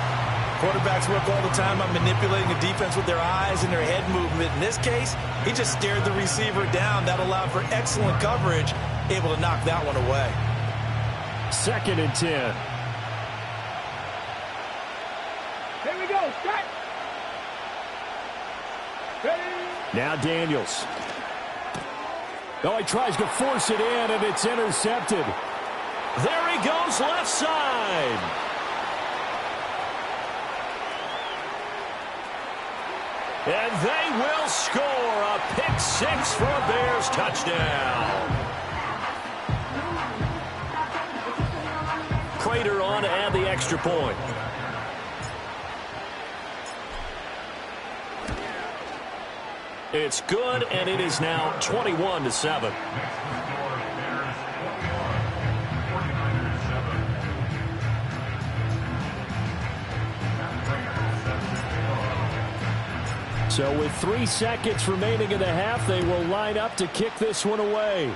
Quarterbacks work all the time on manipulating the defense with their eyes and their head movement. In this case, he just stared the receiver down. That allowed for excellent coverage, able to knock that one away. 2nd and 10. Here we go. Start. Now Daniels. Oh, he tries to force it in, and it's intercepted. There he goes, left side. And they will score a pick 6 for a Bears touchdown. Prater on to add the extra point. It's good, and it is now 21-7. So with 3 seconds remaining in the half, they will line up to kick this one away.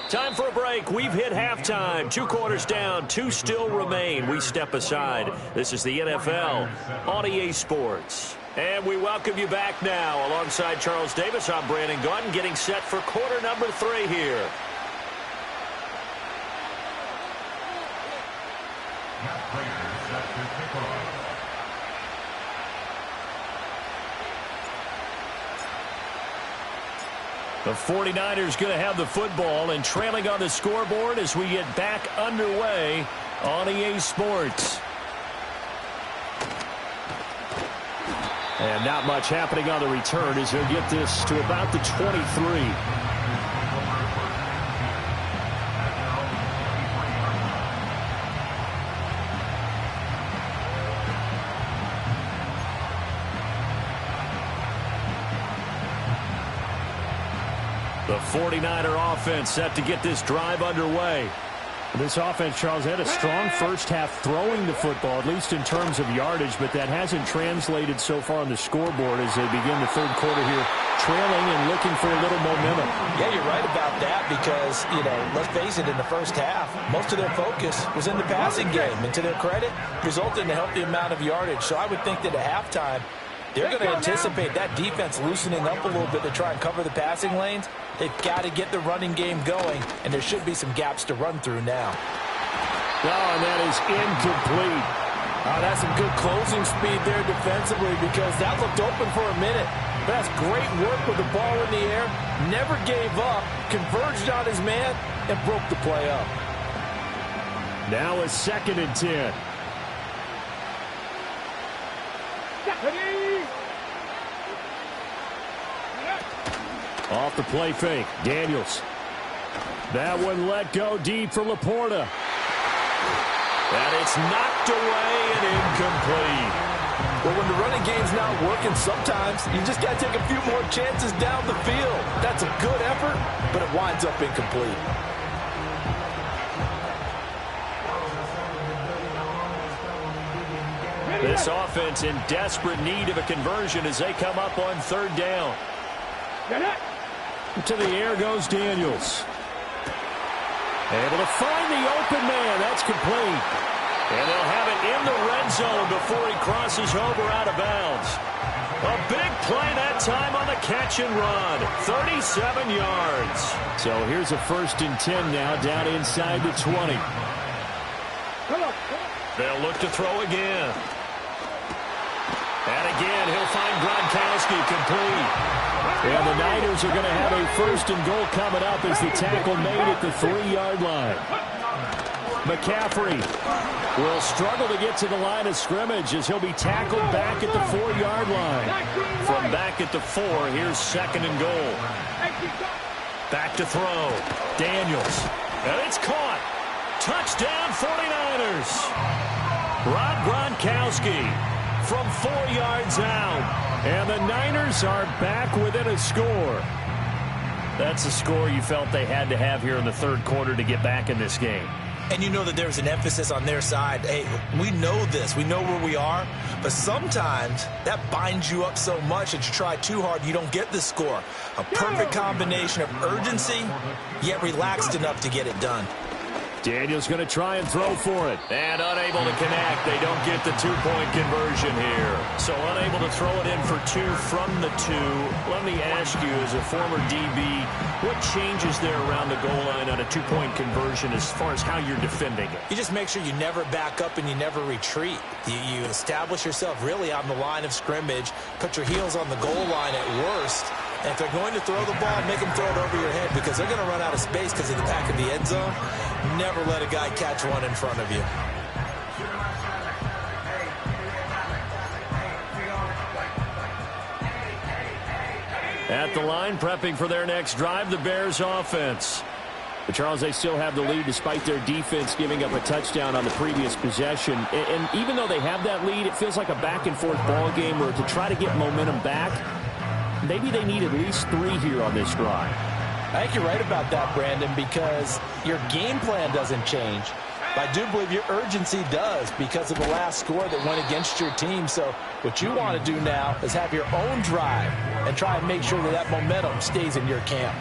Time for a break. We've hit halftime. 2 quarters down. 2 still remain. We step aside. This is the NFL on EA Sports. And we welcome you back now. Alongside Charles Davis, I'm Brandon Gaudin, getting set for quarter number 3 here. The 49ers going to have the football and trailing on the scoreboard as we get back underway on EA Sports. And not much happening on the return as he'll get this to about the 23. The 49er offense set to get this drive underway. This offense, Charles, had a strong first half throwing the football, at least in terms of yardage, but that hasn't translated so far on the scoreboard as they begin the third quarter here, trailing and looking for a little momentum. Yeah, you're right about that because, let's face it, in the first half, most of their focus was in the passing game. And to their credit, resulted in a healthy amount of yardage. So I would think that at halftime, they're going to anticipate that defense loosening up a little bit to try and cover the passing lanes. They've got to get the running game going, and there should be some gaps to run through now. Oh, and that is incomplete. Oh, that's some good closing speed there defensively because that looked open for a minute. That's great work with the ball in the air. Never gave up, converged on his man, and broke the play up. Now a 2nd and 10. Off the play fake, Daniels. That one let go deep for Laporta. And it's knocked away and incomplete. Well, when the running game's not working, sometimes you just got to take a few more chances down the field. That's a good effort, but it winds up incomplete. This offense in desperate need of a conversion as they come up on 3rd down. To the air goes Daniels. Able to find the open man. That's complete. And they'll have it in the red zone before he crosses over out of bounds. A big play that time on the catch and run. 37 yards. So here's a 1st and 10 now down inside the 20. They'll look to throw again. And again, he'll find Gronkowski complete. And the Niners are going to have a 1st and goal coming up as the tackle made at the 3-yard line. McCaffrey will struggle to get to the line of scrimmage as he'll be tackled back at the 4-yard line. From back at the 4, here's 2nd and goal. Back to throw. Daniels. And it's caught. Touchdown 49ers. Rob Gronkowski from 4 yards out. And the Niners are back within a score. That's a score you felt they had to have here in the 3rd quarter to get back in this game. and you know that there's an emphasis on their side. Hey, we know this. We know where we are. But sometimes that binds you up so much that you try too hard, you don't get the score. A perfect combination of urgency, yet relaxed enough to get it done. Daniels going to try and throw for it. And unable to connect. They don't get the two-point conversion here. So unable to throw it in for two from the two. Let me ask you, as a former DB, what changes there around the goal line on a two-point conversion as far as how you're defending it? You just make sure you never back up and you never retreat. You establish yourself really on the line of scrimmage, put your heels on the goal line at worst. And if they're going to throw the ball, make them throw it over your head because they're going to run out of space because of the back of the end zone. Never let a guy catch one in front of you. At the line, prepping for their next drive, the Bears offense. But Charles, they still have the lead despite their defense giving up a touchdown on the previous possession. And even though they have that lead, it feels like a back-and-forth ball game where to try to get momentum back, maybe they need at least 3 here on this drive. I think you're right about that, Brandon, because your game plan doesn't change. But I do believe your urgency does because of the last score that went against your team. So what you want to do now is have your own drive and try and make sure that that momentum stays in your camp.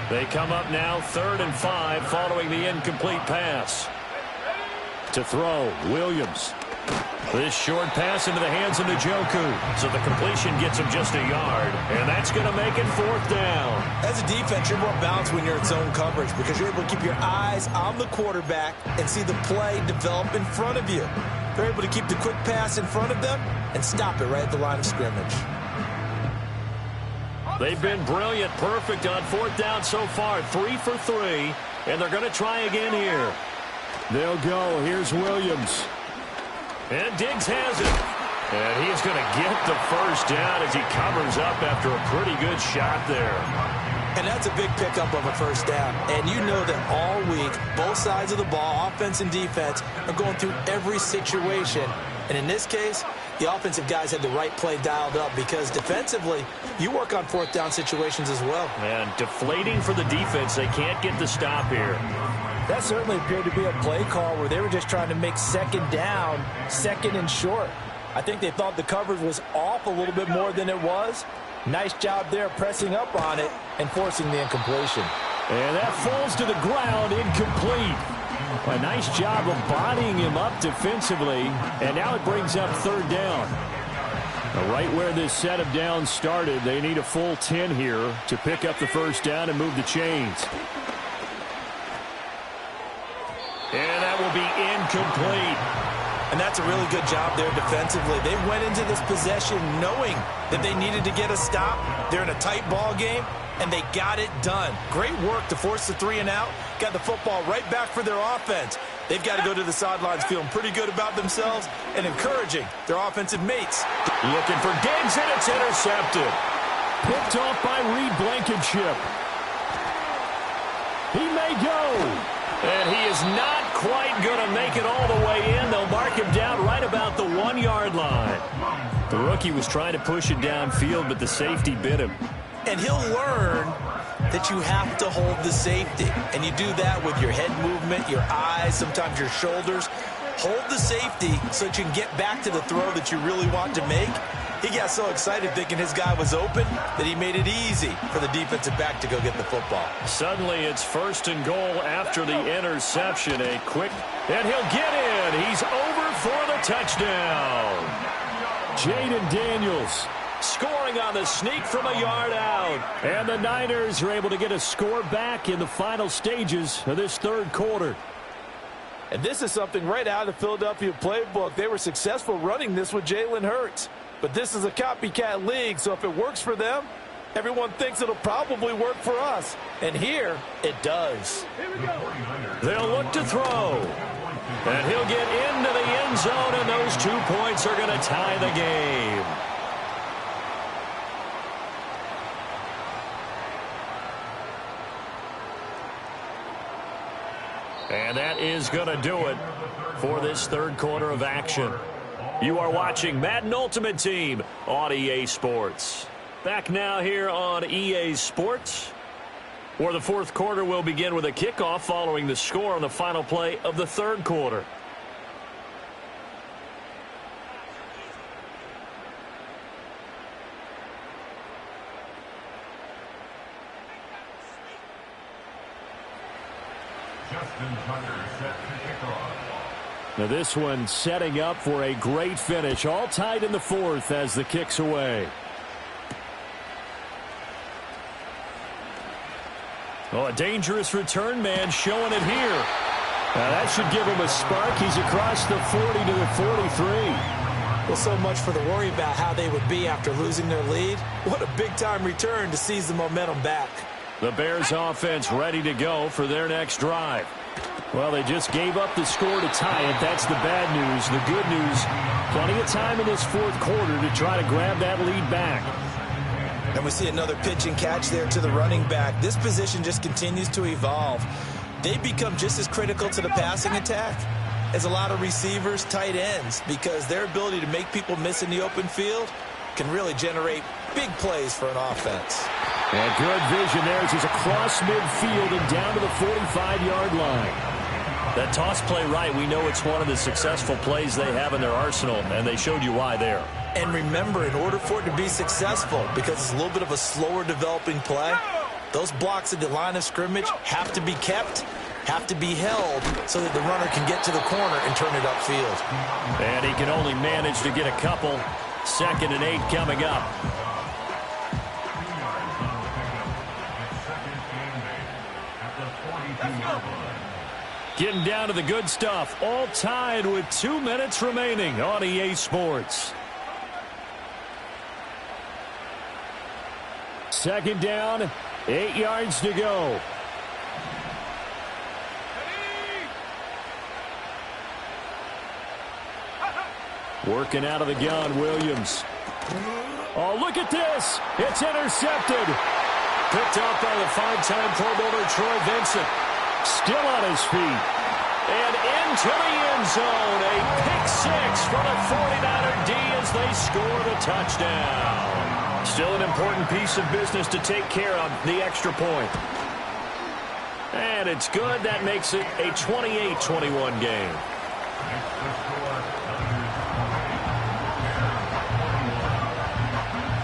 They come up now 3rd and 5 following the incomplete pass. To throw, Williams. This short pass into the hands of Njoku. So the completion gets him just a yard. And that's going to make it 4th down. As a defense, you're more balanced when you're in zone coverage because you're able to keep your eyes on the quarterback and see the play develop in front of you. They're able to keep the quick pass in front of them and stop it right at the line of scrimmage. They've been brilliant, perfect on 4th down so far. 3 for 3, and they're going to try again here. They'll go. Here's Williams. And Diggs has it. And he's going to get the first down as he covers up after a pretty good shot there. And that's a big pickup of a first down. And you know that all week, both sides of the ball, offense and defense, are going through every situation. And in this case, the offensive guys had the right play dialed up because defensively, you work on 4th down situations as well. And deflating for the defense. They can't get the stop here. That certainly appeared to be a play call where they were just trying to make 2nd down, 2nd and short. I think they thought the coverage was off a little bit more than it was. Nice job there pressing up on it and forcing the incompletion. And that falls to the ground, incomplete. A nice job of bodying him up defensively, and now it brings up 3rd down. Now, right where this set of downs started, they need a full 10 here to pick up the first down and move the chains. And that will be incomplete. And that's a really good job there defensively. They went into this possession knowing that they needed to get a stop. They're in a tight ball game, and they got it done. Great work to force the 3 and out. Got the football right back for their offense. They've got to go to the sidelines feeling pretty good about themselves and encouraging their offensive mates. Looking for Diggs, and it's intercepted. Picked off by Reed Blankenship. He may go. And he is not quite going to make it all the way in. They'll mark him down right about the 1-yard line. The rookie was trying to push it downfield, but the safety bit him. And he'll learn that you have to hold the safety. And you do that with your head movement, your eyes, sometimes your shoulders. Hold the safety so that you can get back to the throw that you really want to make. He got so excited thinking his guy was open that he made it easy for the defensive back to go get the football. Suddenly it's 1st and goal after the interception. A quick, and he'll get in. He's over for the touchdown. Jaden Daniels scoring on the sneak from a yard out. And the Niners are able to get a score back in the final stages of this 3rd quarter. And this is something right out of the Philadelphia playbook. They were successful running this with Jalen Hurts. But this is a copycat league, so if it works for them, everyone thinks it'll probably work for us. And here, it does. They'll look to throw. And he'll get into the end zone, and those 2 points are going to tie the game. And that is going to do it for this 3rd quarter of action. You are watching Madden Ultimate Team on EA Sports. Back now here on EA Sports. Or the fourth quarter will begin with a kickoff following the score on the final play of the third quarter. Now this one setting up for a great finish. All tied in the fourth as the kick's away. Oh, a dangerous return man showing it here. Now that should give him a spark. He's across the 40 to the 43. Well, so much for the worry about how they would be after losing their lead. What a big-time return to seize the momentum back. The Bears offense ready to go for their next drive. Well, they just gave up the score to tie it. That's the bad news. The good news, plenty of time in this fourth quarter to try to grab that lead back. And we see another pitch and catch there to the running back. This position just continues to evolve. They become just as critical to the passing attack as a lot of receivers, tight ends, because their ability to make people miss in the open field can really generate big plays for an offense. And good vision there as he's across midfield and down to the 45-yard line. That toss play right, we know it's one of the successful plays they have in their arsenal, and they showed you why there. And remember, in order for it to be successful, because it's a little bit of a slower developing play, those blocks at the line of scrimmage have to be kept, have to be held, so that the runner can get to the corner and turn it upfield. And he can only manage to get a couple. 2nd and 8 coming up. Getting down to the good stuff. All tied with 2 minutes remaining on EA Sports. 2nd down, 8 yards to go. Working out of the gun, Williams. Oh, look at this. It's intercepted. Picked up by the 5-time Pro Bowler Troy Vincent. Still on his feet. And into the end zone. A pick six for the 49er D as they score the touchdown. Still an important piece of business to take care of, the extra point. And it's good. That makes it a 28-21 game.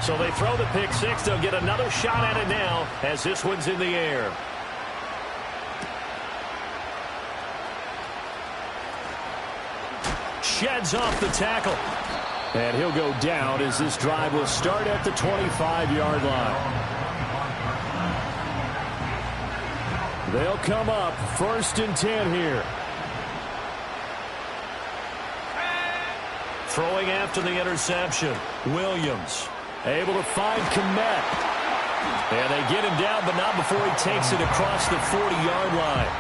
So they throw the pick six. They'll get another shot at it now as this one's in the air. Sheds off the tackle. And he'll go down as this drive will start at the 25-yard line. They'll come up 1st and 10 here. Throwing after the interception. Williams able to find Kmet. And they get him down, but not before he takes it across the 40-yard line.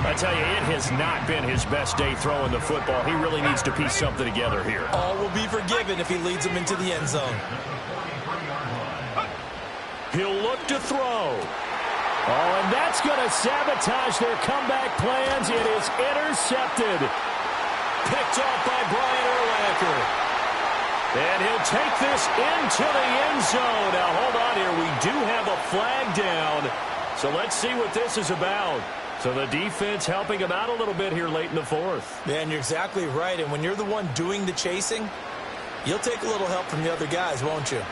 I tell you, it has not been his best day throwing the football. He really needs to piece something together here. All will be forgiven if he leads them into the end zone. He'll look to throw. Oh, and that's going to sabotage their comeback plans. It is intercepted. Picked off by Brian Urlacher. And he'll take this into the end zone. Now, hold on here. We do have a flag down. So let's see what this is about. So the defense helping him out a little bit here late in the fourth. Man, you're exactly right. And when you're the one doing the chasing, you'll take a little help from the other guys, won't you?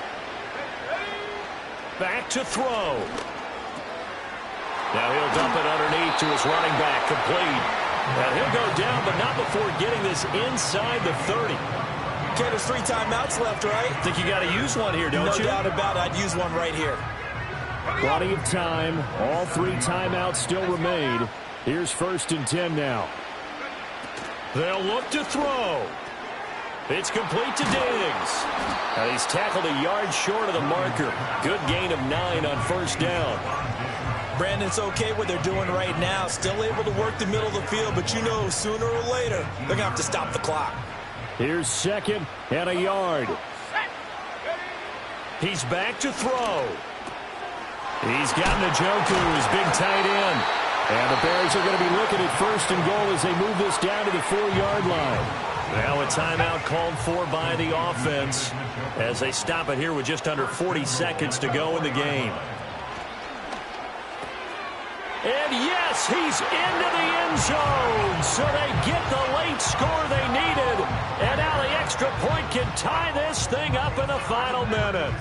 Back to throw. Now he'll dump it underneath to his running back, complete. Now he'll go down, but not before getting this inside the 30. Okay, there's 3 timeouts left, right? Think you got to use one here, don't you? No doubt about it. I'd use one right here. Plenty of time. All 3 timeouts still remain. Here's 1st and 10 now. They'll look to throw. It's complete to Diggs. Now he's tackled a yard short of the marker. Good gain of 9 on 1st down. Brandon, it's okay what they're doing right now. Still able to work the middle of the field, but you know sooner or later they're going to have to stop the clock. Here's 2nd and a yard. He's back to throw. He's got Njoku, his big tight end. And the Bears are going to be looking at 1st and goal as they move this down to the 4-yard line. Now a timeout called for by the offense as they stop it here with just under 40 seconds to go in the game. And yes, he's into the end zone. So they get the late score they needed. And now the extra point can tie this thing up in the final minute.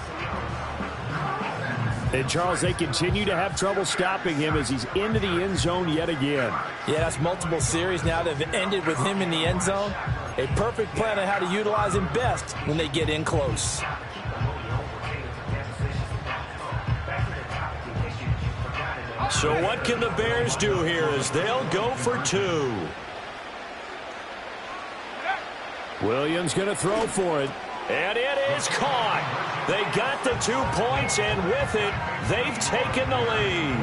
And, Charles, they continue to have trouble stopping him as he's into the end zone yet again. Yeah, that's multiple series now that have ended with him in the end zone. A perfect plan on how to utilize him best when they get in close. So what can the Bears do here as they'll go for two? Williams going to throw for it. And it is caught. They got the 2 points, and with it, they've taken the lead.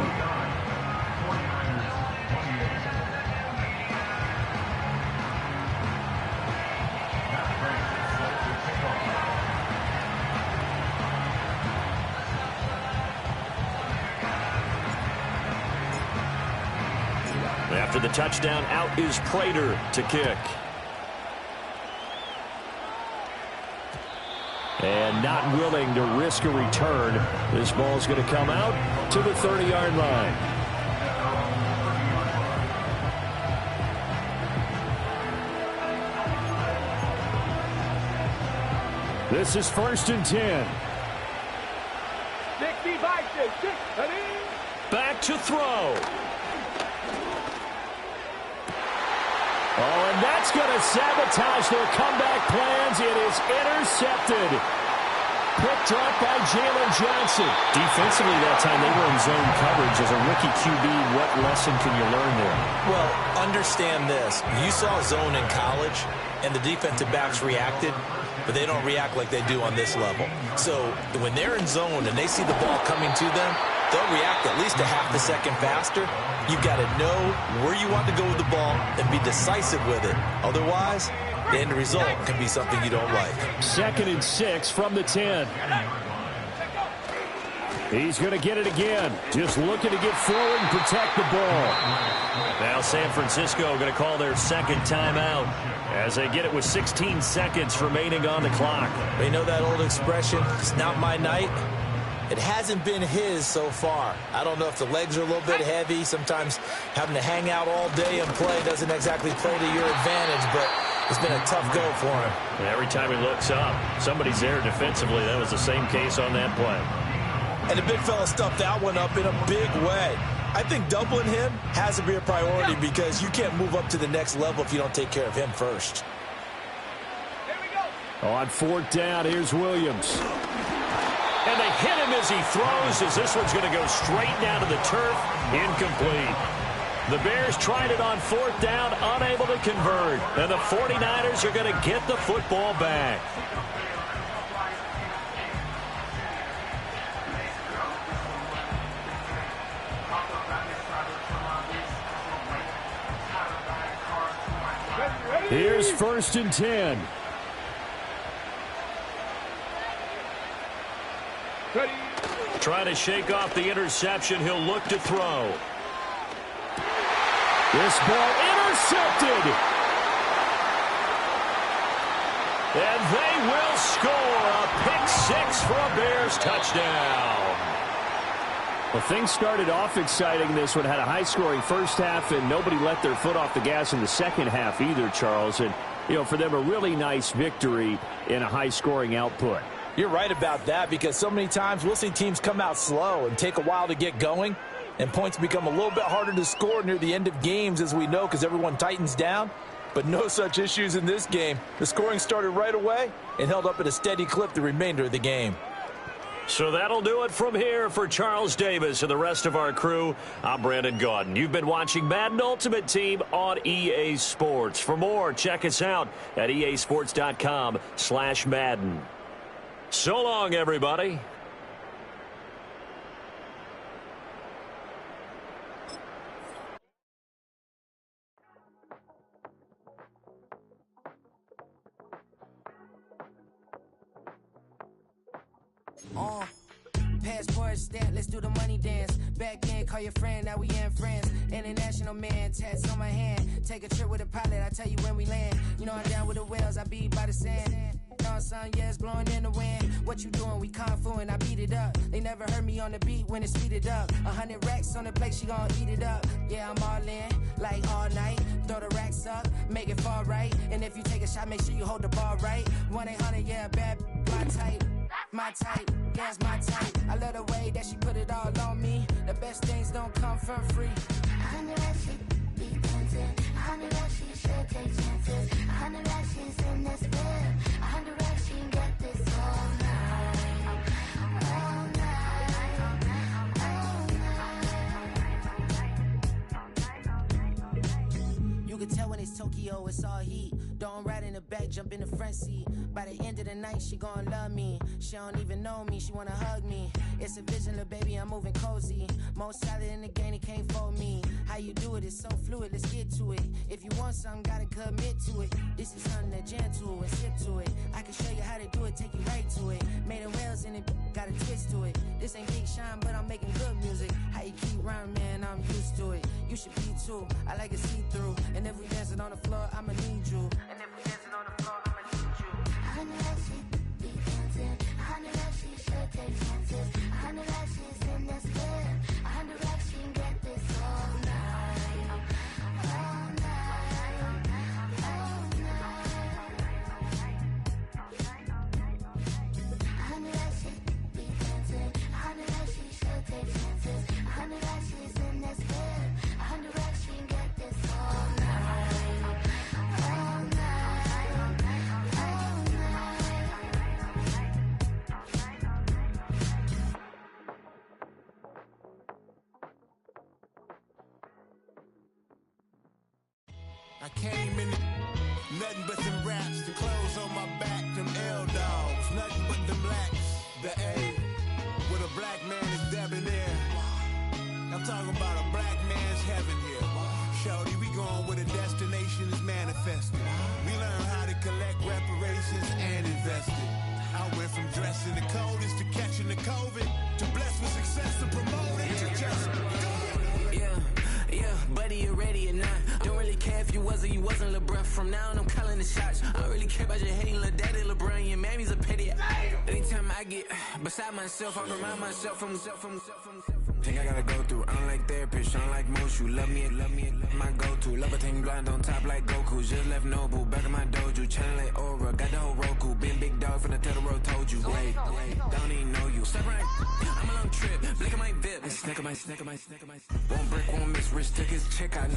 After the touchdown, out is Prater to kick. And not willing to risk a return. This ball's going to come out to the 30-yard line. This is 1st and 10. 65, 6, Back to throw. Oh, and that's going to sabotage their comeback plans. It is intercepted. Picked up by Jalen Johnson. Defensively that time, they were in zone coverage. As a rookie QB, what lesson can you learn there? Well, understand this. You saw zone in college, and the defensive backs reacted, but they don't react like they do on this level. So when they're in zone and they see the ball coming to them, they'll react at least a half a second faster. You've got to know where you want to go with the ball and be decisive with it. Otherwise, the end result can be something you don't like. 2nd and 6 from the 10. He's going to get it again. Just looking to get forward and protect the ball. Now San Francisco going to call their second timeout as they get it with 16 seconds remaining on the clock. You know that old expression, it's not my night? It hasn't been his so far. I don't know if the legs are a little bit heavy. Sometimes having to hang out all day and play doesn't exactly play to your advantage, but it's been a tough go for him. And every time he looks up, somebody's there defensively. That was the same case on that play. And the big fella stuffed that one up in a big way. I think doubling him has to be a priority because you can't move up to the next level if you don't take care of him first. On 4th down, here's Williams. And they hit him as he throws, as this one's going to go straight down to the turf. Incomplete. The Bears tried it on 4th down, unable to convert. And the 49ers are going to get the football back. Here's 1st and 10. Trying to shake off the interception. He'll look to throw. This ball intercepted. And they will score a pick 6 for a Bears touchdown. Well, things started off exciting. This one had a high-scoring first half, and nobody let their foot off the gas in the second half either, Charles. And, you know, for them, a really nice victory in a high-scoring output. You're right about that because so many times we'll see teams come out slow and take a while to get going, and points become a little bit harder to score near the end of games, as we know, because everyone tightens down. But no such issues in this game. The scoring started right away and held up at a steady clip the remainder of the game. So that'll do it from here for Charles Davis and the rest of our crew. I'm Brandon Gaudin. You've been watching Madden Ultimate Team on EA Sports. For more, check us out at easports.com/Madden. So long, everybody. Passport stamp, let's do the money dance. Back in, call your friend, now we in friends. International man, tats on my hand. Take a trip with a pilot, I tell you when we land. You know I'm down with the whales, I be by the sand. Son, yeah, it's blowing in the wind. What you doing? We kung fu and I beat it up. They never heard me on the beat when it's speeded up. 100 racks on the plate, she gon' eat it up. Yeah, I'm all in, like all night. Throw the racks up, make it fall right. And if you take a shot, make sure you hold the ball right. 1-800, yeah, bad, my type. My type, yeah, it's my type. I love the way that she put it all on me. The best things don't come for free. 100 racks, she be tempted. 100 racks, she should take chances. 100 racks, she's in this bed. 100 racks, she can get this all night. All night. All night. You can tell when it's Tokyo, it's all heat. Don't ride in the back, jump in the front seat. By the end of the night, she gon' love me. She don't even know me, she wanna hug me. It's a vision, little baby, I'm moving cozy. Most solid in the game, he can't fold me. How you do it, it's so fluid, let's get to it. If you want something, gotta commit to it. This is something that gentle and sip to it. I can show you how to do it, take you right to it. Made a rails in it, got a twist to it. This ain't Big Sean, but I'm making good music. How you keep rhyming, man, I'm used to it. You should be too, I like it see-through. And if we dancing on the floor, I'ma need you. And if we dancing on the floor, I'ma need you. 100 racks, she be dancing. 100 racks, she should take chances. 100 racks, she's in this bed. 100 racks, she can get this all night. All night. All night. 100 racks, she be dancing. 100 racks, she should take chances. 100 racks, she's in this bed. 100 racks, she can get this all night. All night. I came in nothing but them raps, the clothes on my back, them L-dogs, nothing but them blacks, the A, with a black man is debonair. I'm talking about a black man's heaven here. Shorty, we going where the destination is manifested. We learn how to collect reparations and invest it. I went from dressing the coldest to catching the COVID, to blessed with success and promoted to just go. Yeah, buddy, you ready or not? Don't really care if you was or you wasn't LeBron. From now on, I'm calling the shots. I don't really care about your hating little daddy LeBron. Your mammy's a pity. Anytime I get beside myself, I remind myself from Think I gotta go through. I don't like therapists, I don't like most. You love me, my go-to. Love a thing blind on top like Goku. Just left Nobu, back in my dojo. Channel like Aura, got the whole Roku. Been big dog from the Tether Road, told you. Wait, don't even know you. Step right, I'm a long trip. Blink of my VIP. Snack of my. Won't break, won't miss. Rich took his check out.